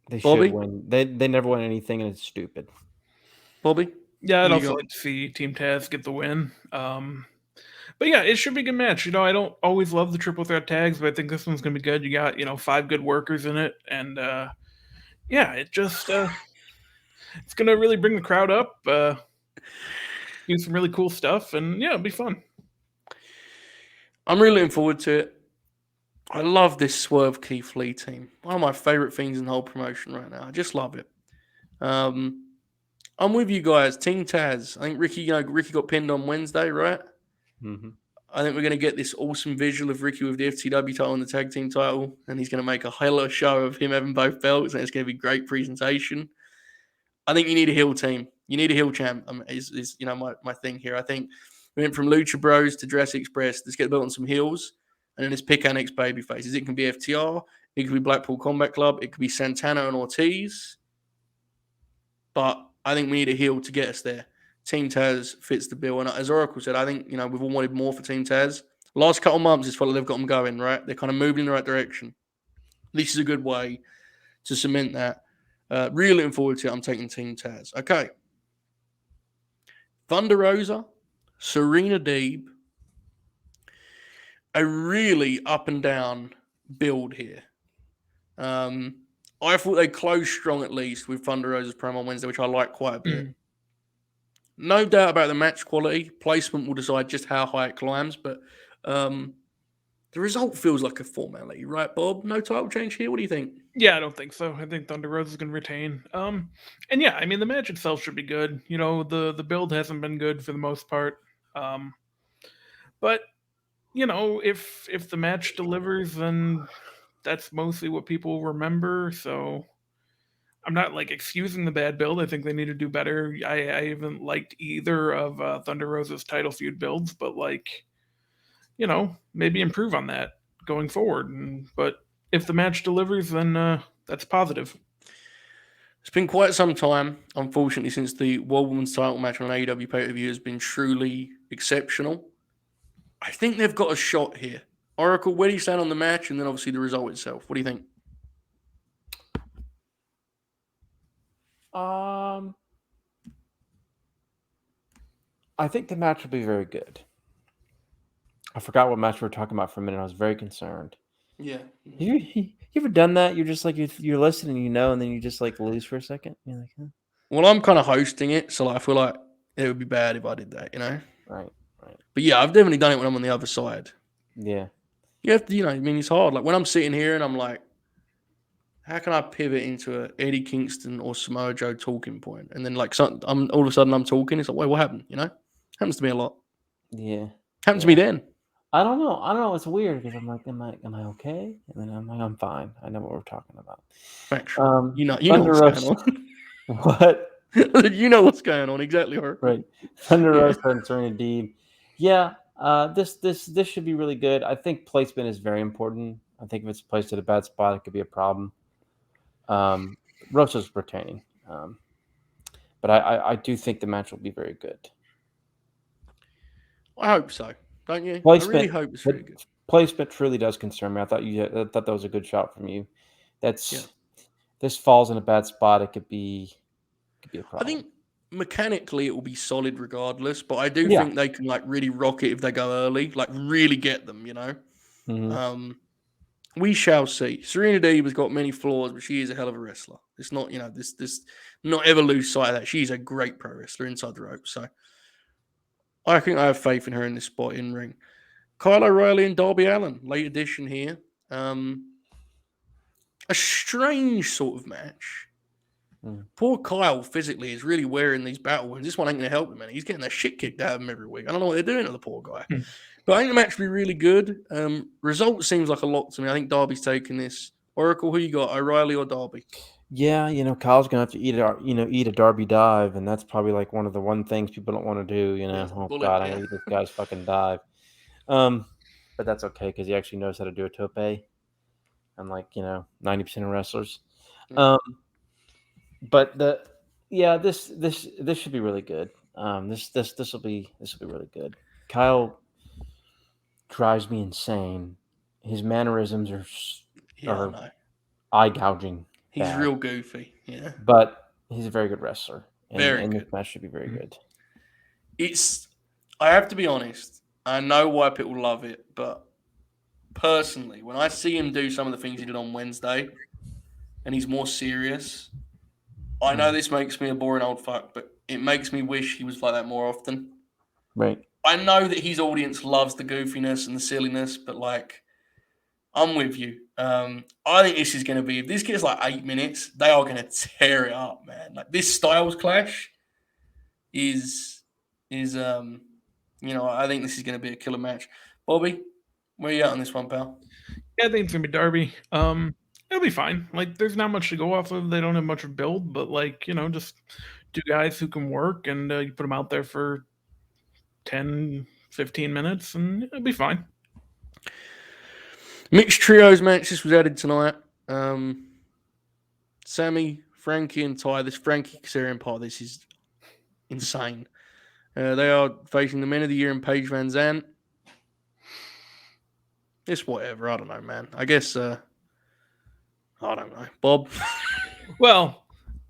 They should win. They never win anything, and it's stupid. Bobby? Yeah, I'd also like to see Team Taz get the win. But yeah, it should be a good match. I don't always love the triple threat tags, but I think this one's going to be good. You got, 5 good workers in it. And it just, it's going to really bring the crowd up, do some really cool stuff. And yeah, it'll be fun. I'm really looking forward to it. I love this Swerve Keith Lee team. One of my favorite things in the whole promotion right now. I just love it. I'm with you guys. Team Taz. I think Ricky got pinned on Wednesday, right? Mm-hmm. I think we're going to get this awesome visual of Ricky with the FTW title and the tag team title, and he's going to make a hell of a show of him having both belts, and it's going to be a great presentation. I think you need a heel team. You need a heel champ. Is my thing here. I think we went from Lucha Bros to Jurassic Express. Let's get the belt on some heels, and then let's pick our next baby faces. It can be FTR. It could be Blackpool Combat Club. It could be Santana and Ortiz. But I think we need a heel to get us there. Team Taz fits the bill. And as Oracle said, I think, we've all wanted more for Team Taz. Last couple of months, it's felt like they've got them going, right? They're kind of moving in the right direction. This is a good way to cement that. Really looking forward to it. I'm taking Team Taz. Okay. Thunder Rosa, Serena Deeb. A really up and down build here. I thought they closed strong at least with Thunder Rosa's promo on Wednesday, which I like quite a bit. No doubt about the match quality. Placement will decide just how high it climbs, but the result feels like a formality, right, Bob? No title change here. What do you think? Yeah, I don't think so. I think Thunder Rosa is going to retain. And yeah, I mean the match itself should be good. You know, the build hasn't been good for the most part. But you know, if the match delivers, then that's mostly what people remember. So I'm not like excusing the bad build. I think they need to do better. I haven't liked either of Thunder Rosa's title feud builds, but like, you know, maybe improve on that going forward. But if the match delivers, then that's positive. It's been quite some time, unfortunately, since the World Women's title match on AEW pay-per-view has been truly exceptional. I think they've got a shot here. Oracle, where do you stand on the match and then obviously the result itself? What do you think? I think the match will be very good. I forgot what match we were talking about for a minute. I was very concerned. Yeah. You ever done that? You're just like you're listening, you know, and then you just like lose for a second. You're like, huh? Well, I'm kind of hosting it, so I feel like it would be bad if I did that, you know? Right. But yeah, I've definitely done it when I'm on the other side. Yeah. You have to, you know, I mean, it's hard. Like when I'm sitting here and I'm like, how can I pivot into a Eddie Kingston or Samoa Joe talking point? And then like I'm all of a sudden I'm talking. It's like, wait, what happened? You know, happens to me a lot. Yeah. Happens to me then. I don't know. It's weird because I'm like, am I okay? And then I'm like, I'm fine. I know what we're talking about. Thanks. You know what's going on. What? You know what's going on exactly, right? Thunder Rosa and Serena Deeb. Yeah. This should be really good. I think placement is very important. I think if it's placed at a bad spot, it could be a problem. Rosa's retaining, but I do think the match will be very good. I hope so. Don't you? Placement, I really hope it's really good. Placement truly does concern me. I thought that was a good shot from you. This falls in a bad spot. It could be a problem. I think mechanically it will be solid regardless, but I do think they can like really rock it if they go early, like really get them, you know. Mm-hmm. We shall see. Serena Deeb has got many flaws, but she is a hell of a wrestler. It's not, you know, this not ever lose sight of that. She's a great pro wrestler inside the ropes. So I think I have faith in her in this spot in ring. Kyle O'Reilly and Darby Allin, late edition here. A strange sort of match. Poor Kyle physically is really wearing these battle wounds. This one ain't going to help him, man. He's getting that shit kicked out of him every week. I don't know what they're doing to the poor guy. But I think the match will be really good. Result seems like a lot to me. I think Darby's taking this. Oracle, who you got, O'Reilly or Darby? Yeah, you know, Kyle's going to have to eat a Darby dive, and that's probably like one of the things people don't want to do, you know. I'm going to eat this guy's fucking dive. But that's okay because he actually knows how to do a tope. Unlike, you know, 90% of wrestlers. But this should be really good. This will be really good. Kyle drives me insane. His mannerisms are eye gouging. He's real goofy, yeah. But he's a very good wrestler. And good. This match should be very good. I have to be honest. I know why people love it, but personally, when I see him do some of the things he did on Wednesday, and he's more serious, I know this makes me a boring old fuck, but it makes me wish he was like that more often. Right. I know that his audience loves the goofiness and the silliness, but like, I'm with you. I think this is going to be, if this gets like 8 minutes, they are going to tear it up, man. Like this Styles clash is you know, I think this is going to be a killer match. Bobby, where are you at on this one, pal? Yeah, I think it's going to be Darby. It'll be fine. Like, there's not much to go off of. They don't have much of build, but like, you know, just two guys who can work, and you put them out there for 10, 15 minutes, and it'll be fine. Mixed trios match. This was added tonight. Sammy, Frankie, and Ty. This Frankie Kazarian part of this is insane. They are facing the Men of the Year and Paige Van Zandt. It's whatever. I don't know, man. I guess, I don't know. Bob? Well,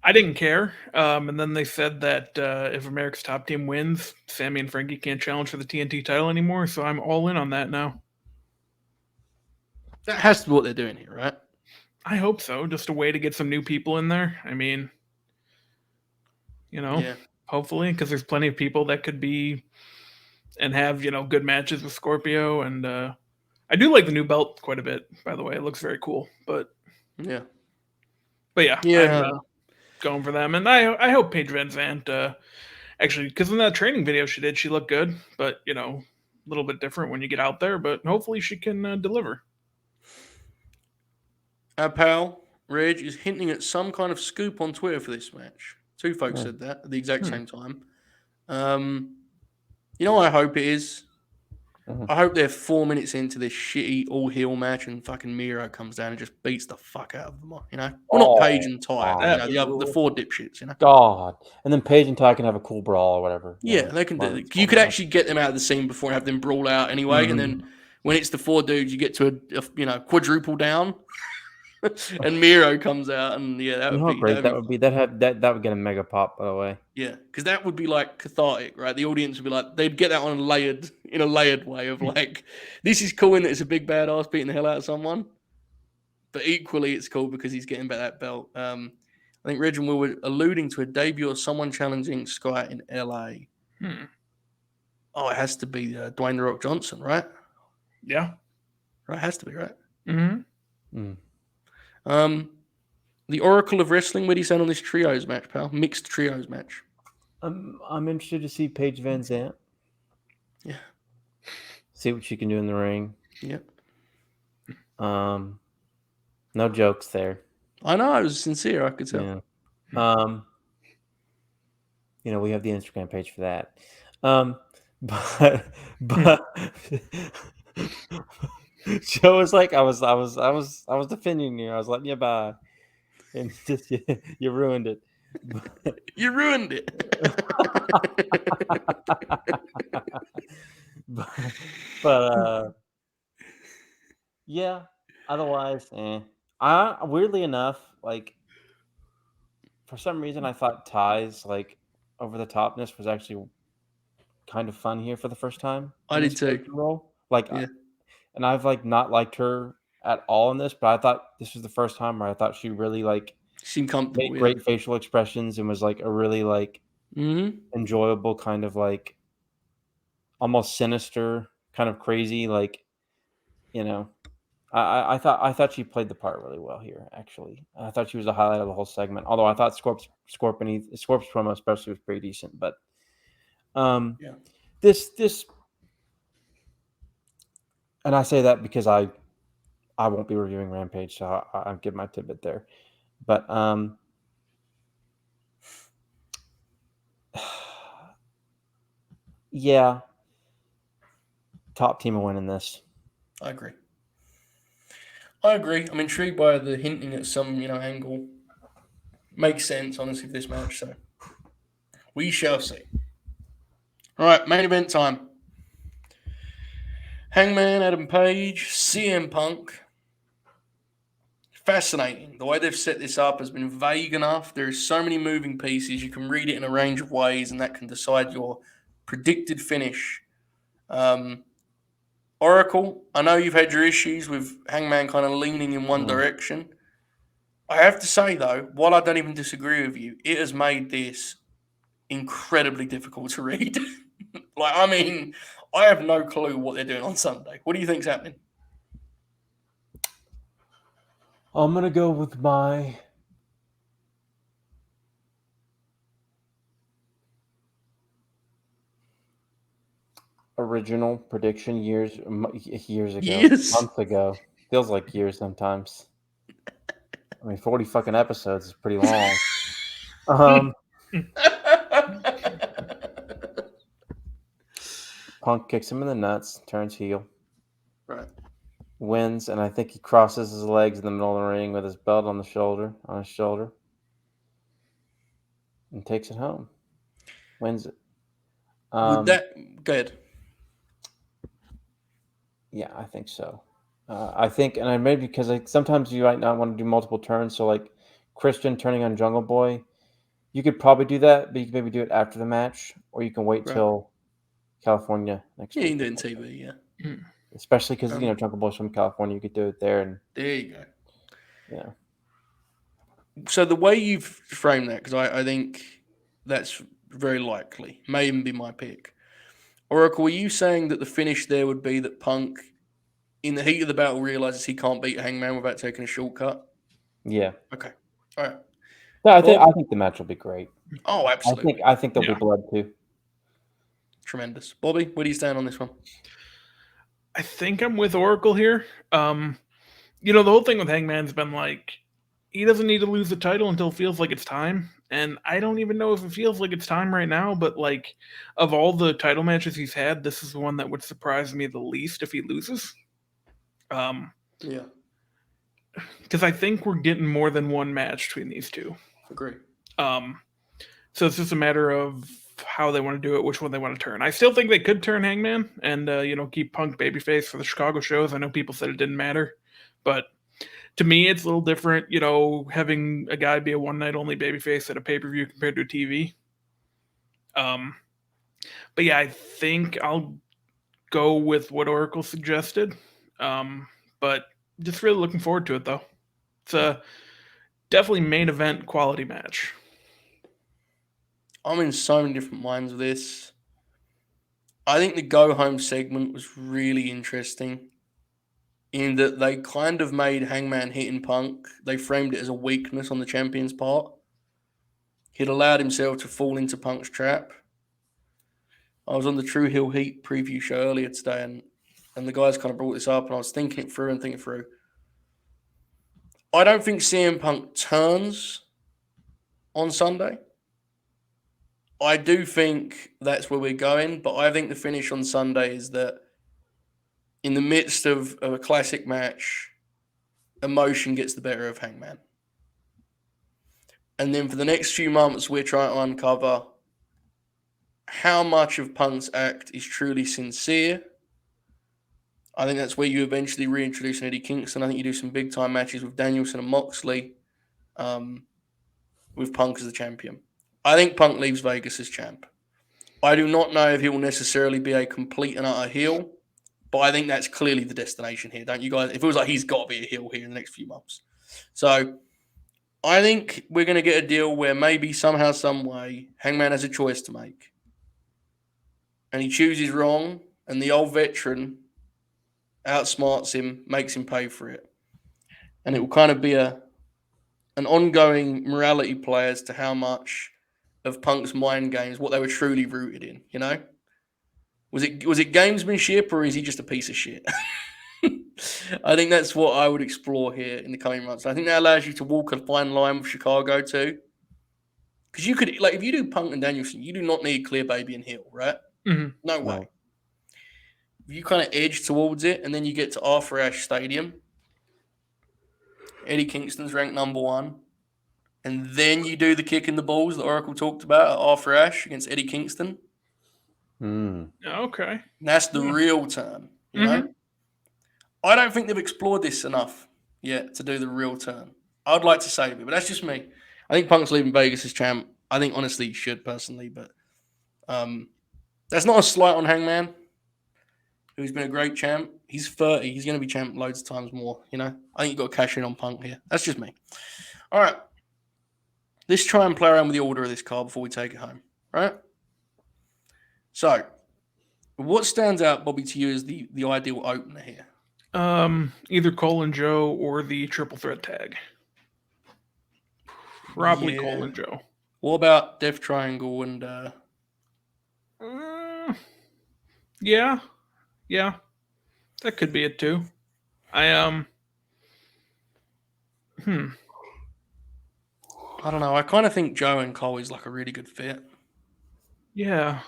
I didn't care. And then they said that if America's Top Team wins, Sammy and Frankie can't challenge for the TNT title anymore. So I'm all in on that now. That has to be what they're doing here, right? I hope so. Just a way to get some new people in there. I mean, hopefully, because there's plenty of people that could be and have, good matches with Scorpio. And I do like the new belt quite a bit, by the way. It looks very cool. But yeah, I'm going for them. And I hope Paige Van Zandt, actually, because in that training video she did, she looked good. But, a little bit different when you get out there. But hopefully she can deliver. Our pal, Reg, is hinting at some kind of scoop on Twitter for this match. Two folks said that at the exact same time. What I hope it is? I hope they're 4 minutes into this shitty all-heel match and fucking Miro comes down and just beats the fuck out of them, Well, not Paige and Ty, the four dipshits, God. And then Paige and Ty can have a cool brawl or whatever. Yeah, they can do it. You could actually get them out of the scene before and have them brawl out anyway, and then when it's the four dudes, you get to a quadruple down. And Miro comes out, and that would be great. That would get a mega pop, by the way. Yeah, because that would be like cathartic, right? The audience would be like, they'd get that on in a layered way of like, this is cool in that it's a big badass beating the hell out of someone, but equally it's cool because he's getting back that belt. I think Reg and Will were alluding to a debut of someone challenging Sky in LA. Oh, it has to be Dwayne The Rock Johnson, right? Yeah, right. It has to be, right? Mm-hmm. The Oracle of Wrestling, where do you stand on this trios match, pal? Mixed trios match. I'm interested to see Paige Van Zandt. Yeah. See what she can do in the ring. Yep. No jokes there. I know, I was sincere, I could tell. Yeah. We have the Instagram page for that. But Joe was like, I was defending you. I was letting you by, and just you ruined it. You ruined it. but yeah. Otherwise, I weirdly enough, like for some reason, I thought Ty's like over the topness was actually kind of fun here for the first time. I did too. Role. And I've like not liked her at all in this, but I thought this was the first time where I thought she really like seemed comfortable, made great facial expressions and was like a really like enjoyable kind of like almost sinister kind of crazy like I thought she played the part really well here. Actually, I thought she was the highlight of the whole segment. Although I thought Scorp's promo especially was pretty decent, but this. And I say that because I won't be reviewing Rampage, so I'll give my tidbit there. But yeah, top team will win in this. I agree. I'm intrigued by the hinting at some angle. Makes sense, honestly, for this match. So we shall see. All right, main event time. Hangman Adam Page, CM Punk. Fascinating. The way they've set this up has been vague enough. There are so many moving pieces. You can read it in a range of ways, and that can decide your predicted finish. Oracle, I know you've had your issues with Hangman kind of leaning in one direction. I have to say, though, while I don't even disagree with you, it has made this incredibly difficult to read. I have no clue what they're doing on Sunday. What do you think's happening? I'm going to go with my original prediction years ago, months ago. Feels like years sometimes. 40 fucking episodes is pretty long. Punk kicks him in the nuts, turns heel. Right. Wins, and I think he crosses his legs in the middle of the ring with his belt on his shoulder, and takes it home. Wins it. Good. Yeah, I think so. I think, and I maybe because sometimes you might not want to do multiple turns. So like Christian turning on Jungle Boy You could probably do that, but you can maybe do it after the match, or you can wait Right. till California next Yeah, you week. can do it on TV, yeah. Especially because Jungle Boy's from California, you could do it there, and There you go. yeah. So the way you've framed that, because I think that's very likely, may even be my pick. Oracle, were you saying that the finish there would be that Punk, in the heat of the battle, realizes he can't beat Hangman without taking a shortcut? Yeah. Okay. All right. No, I Bob? think the match will be great. Oh, absolutely. I think there'll Yeah. be blood too. Tremendous. Bobby, where do you stand on this one? I think I'm with Oracle here. The whole thing with Hangman's been like, he doesn't need to lose the title until it feels like it's time. And I don't even know if it feels like it's time right now, but like, of all the title matches he's had, this is the one that would surprise me the least if he loses. Yeah. Because I think we're getting more than one match between these two. Agree. So it's just a matter of how they want to do it, which one they want to turn. I still think they could turn Hangman and keep Punk babyface for the Chicago shows. I know people said it didn't matter, but to me it's a little different, having a guy be a one night only babyface at a pay-per-view compared to a TV. But yeah, I think I'll go with what Oracle suggested. But just really looking forward to it though. It's a definitely main event quality match. I'm in so many different minds with this. I think the go home segment was really interesting in that they kind of made Hangman hitting Punk. They framed it as a weakness on the champion's part. He'd allowed himself to fall into Punk's trap. I was on the True Hill Heat preview show earlier today, and the guys kind of brought this up, and I was thinking it through. I don't think CM Punk turns on Sunday. I do think that's where we're going, but I think the finish on Sunday is that in the midst of a classic match, emotion gets the better of Hangman. And then for the next few months, we're trying to uncover how much of Punk's act is truly sincere. I think that's where you eventually reintroduce Eddie Kingston. I think you do some big time matches with Danielson and Moxley, with Punk as the champion. I think Punk leaves Vegas as champ. I do not know if he will necessarily be a complete and utter heel, but I think that's clearly the destination here, don't you guys? It feels like he's got to be a heel here in the next few months. So I think we're going to get a deal where maybe somehow, some way, Hangman has a choice to make. And he chooses wrong, and the old veteran outsmarts him, makes him pay for it. And it will kind of be an ongoing morality play as to how much of Punk's mind games, what they were truly rooted in, Was it gamesmanship, or is he just a piece of shit? I think that's what I would explore here in the coming months. I think that allows you to walk a fine line with Chicago too. Because you could, if you do Punk and Danielson, you do not need Clear Baby and Hill, right? Mm-hmm. No way. You kind of edge towards it, and then you get to Arthur Ashe Stadium. Eddie Kingston's ranked number 1. And then you do the kick in the balls that Oracle talked about at Arthur Ashe against Eddie Kingston. Okay. And that's the real turn, you know? I don't think they've explored this enough yet to do the real turn. I'd like to save it, but that's just me. I think Punk's leaving Vegas as champ. I think, honestly, he should, personally, but that's not a slight on Hangman, who's been a great champ. He's 30. He's going to be champ loads of times more, I think you've got to cash in on Punk here. That's just me. All right. Let's try and play around with the order of this card before we take it home, right? So, what stands out, Bobby, to you as the ideal opener here? Either Cole and Joe or the triple threat tag. Probably Cole and Joe. What about Death Triangle and Yeah. That could be it too. I don't know. I kind of think Joe and Cole is like a really good fit. Yeah.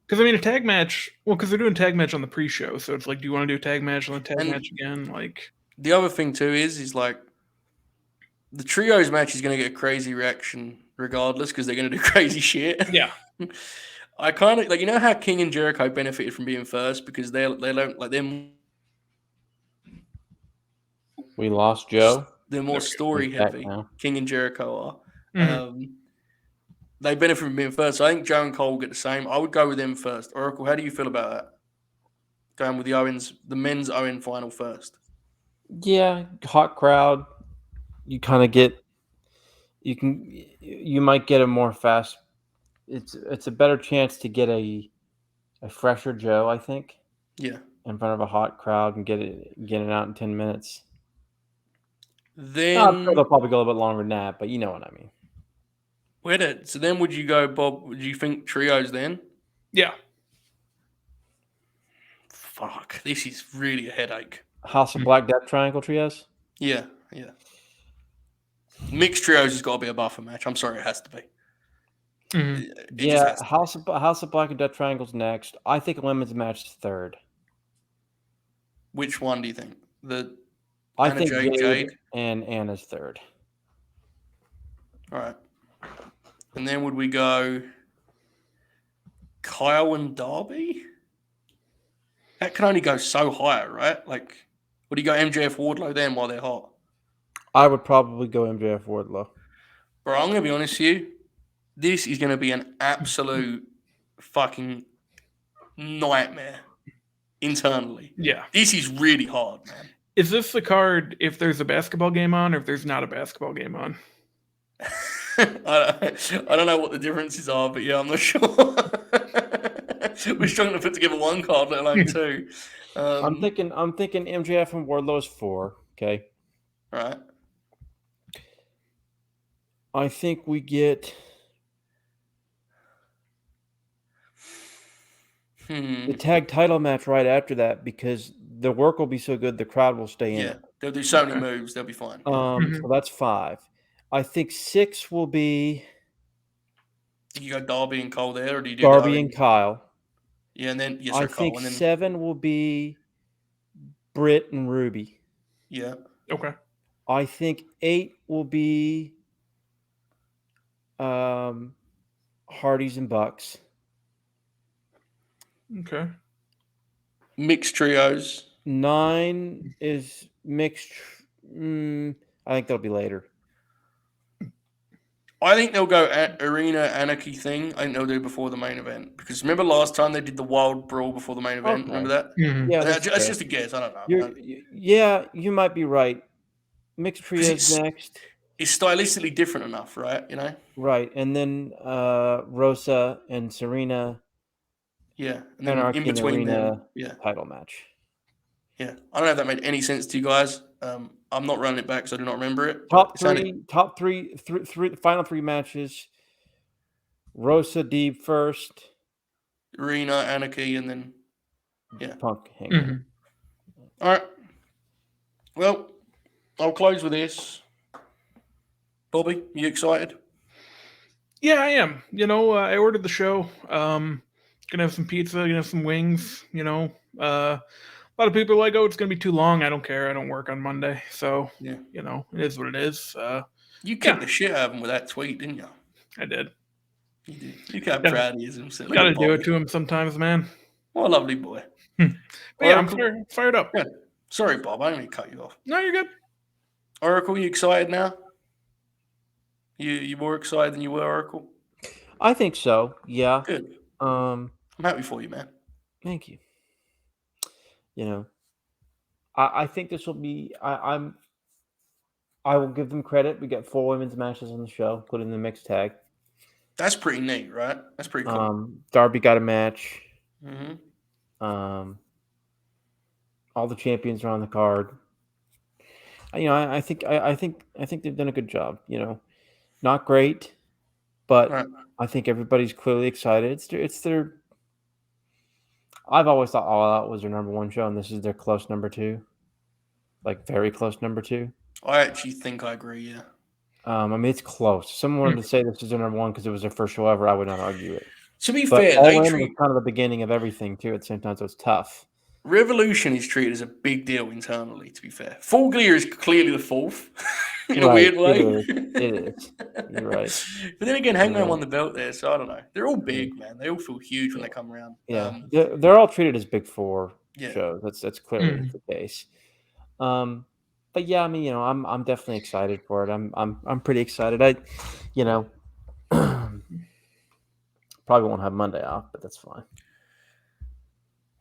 Because, a tag match... Well, because they're doing tag match on the pre-show, so it's like, do you want to do a tag match on the tag match again? The other thing, too, is like, the trios match is going to get a crazy reaction regardless because they're going to do crazy shit. Yeah. I kind of... how King and Jericho benefited from being first because they learned, them... We lost Joe. They're more story-heavy. King and Jericho are. they benefit from being first. So I think Joe and Cole will get the same. I would go with them first. Oracle, how do you feel about that? Going with the men's Owen final first. Yeah, hot crowd. You kind of get. You might get a more fast. It's a better chance to get a fresher Joe, I think. Yeah. In front of a hot crowd and get it out in 10 minutes. Then I'm sure they'll probably go a little bit longer than that, but you know what I mean. So then would you go, Bob? Would you think trios then? Yeah. Fuck, this is really a headache. House of Black Death Triangle trios? Yeah. Mixed trios has got to be a buffer match. I'm sorry, it has to be. Mhm. It just has to be. House of Black and Death Triangle's next. I think a women's match is third. Which one do you think? I Anna think Jade and Anna's third. All right. And then would we go Kyle and Darby? That can only go so high, right? Like, would you go MJF Wardlow then while they're hot? I would probably go MJF Wardlow. Bro, I'm going to be honest with you. This is going to be an absolute fucking nightmare internally. Yeah. This is really hard, man. Is this the card if there's a basketball game on or if there's not a basketball game on? I don't know what the differences are, but yeah, I'm not sure. We're struggling to put together one card, let alone two. I'm thinking MJF and Wardlow is 4. Okay. Right. I think we get the tag title match right after that because the work will be so good the crowd will stay in. Yeah, they'll do so many moves, they'll be fine. So that's 5. I think 6 will be. Do you go Darby and Cole there, or do you do Darby and Kyle? Yeah, and then I think 7 will be Britt and Ruby. Yeah. Okay. I think 8 will be Hardys and Bucks. Okay. Mixed trios. 9 is mixed. I think that'll be later. I think they'll go Arena Anarchy thing. I think they'll do before the main event. Because remember last time they did the Wild Brawl before the main event? Okay. Remember that? Mhm. Yeah, That's just a guess. I don't know. Yeah, you might be right. Mixed trios next. It's stylistically different enough, right? You know? Right. And then Rosa and Serena. Yeah. And then Anarchy in between them. Arena Yeah. title match. Yeah. I don't know if that made any sense to you guys. I'm not running it back, so I do not remember it. Top three, final 3 matches. Rosa, Deeb first. Arena, Anarchy, and then Punk Hangman. Mhm. All right. Well, I'll close with this. Bobby, you excited? Yeah, I am. I ordered the show. Gonna have some pizza, gonna have some wings. A lot of people are like, "Oh, it's gonna be too long." I don't care. I don't work on Monday, so Yeah. it is what it is. You kicked the shit out of him with that tweet, didn't you? I did. You did. You got proud of him. So Got to do it to him sometimes, man. What a lovely boy. But yeah, I'm fired up. Yeah. Sorry, Bob. I didn't mean to cut you off. No, you're good. Oracle, you excited now? You more excited than you were, Oracle? I think so. Yeah. Good. I'm happy for you, man. Thank you. I think this will be. I will give them credit. We got 4 women's matches on the show, including the mixed tag. That's pretty neat, right? That's pretty cool. Darby got a match. Mm-hmm. All the champions are on the card. I think they've done a good job. Not great, but Right. I think everybody's clearly excited. It's their. I've always thought All Out was their number 1 show, and this is their close number 2, like very close number 2. I actually think I agree. Yeah. It's close. If someone wanted to say this is their number 1 because it was their first show ever, I would not argue it. To be But fair, All In was kind of the beginning of everything too. At the same time, so it's tough. Revolution is treated as a big deal internally, to be fair. Full Gear is clearly the 4th in a weird way. It is. You're right. But then again, Hangman won the belt there, so I don't know. They're all big, man. They all feel huge when they come around. Yeah, they're all treated as Big 4 shows. That's clearly the case. But yeah, I mean, I'm definitely excited for it. I'm pretty excited. Probably won't have Monday off, but that's fine.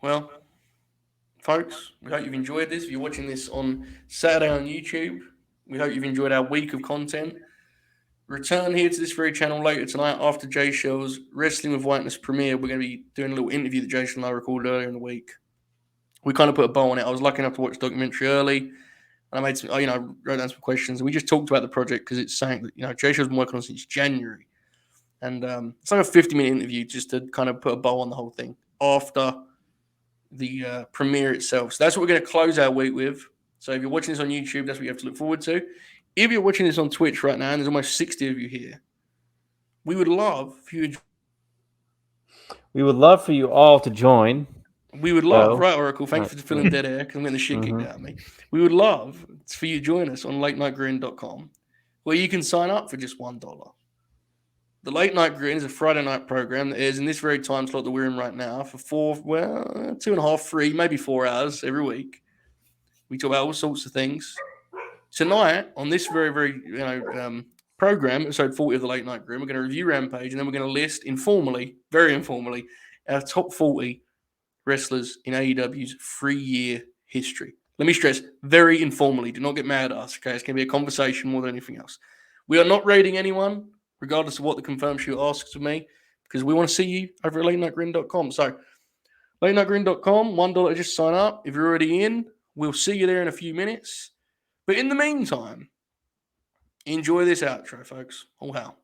Well, folks, we hope you've enjoyed this. If you're watching this on Saturday on YouTube, we hope you've enjoyed our week of content. Return here to this very channel later tonight after Jay Shell's Wrestling with Whiteness premiere. We're going to be doing a little interview that Jason and I recorded earlier in the week. We kind of put a bow on it. I was lucky enough to watch the documentary early, and I made some, wrote down some questions. And we just talked about the project because it's saying that, Jay Shell's been working on since January. And it's like a 50-minute interview just to kind of put a bow on the whole thing after the premiere itself. So that's what we're going to close our week with. So if you're watching this on YouTube, that's what you have to look forward to. If you're watching this on Twitch right now, and there's almost 60 of you here, we would love for you. We would love for you all to join. We would love, right, Oracle? Thank you for filling dead air because I'm getting the shit kicked out of me. We would love for you to join us on latenightgrin.com, where you can sign up for just $1. The Late Night Grin is a Friday night program that airs in this very time slot that we're in right now for 2.5, 3, maybe 4 hours every week. We talk about all sorts of things. Tonight, on this very, very program, episode 40 of the Late Night Grin, we're going to review Rampage, and then we're going to list informally, very informally, our top 40 wrestlers in AEW's 3-year history. Let me stress, very informally. Do not get mad at us, okay? It's going to be a conversation more than anything else. We are not rating anyone, regardless of what the confirmed shoot asks of me, because we want to see you over at latenightgrin.com. So, latenightgrin.com, $1 to just sign up. If you're already in, we'll see you there in a few minutes. But in the meantime, enjoy this outro, folks. Oh, wow.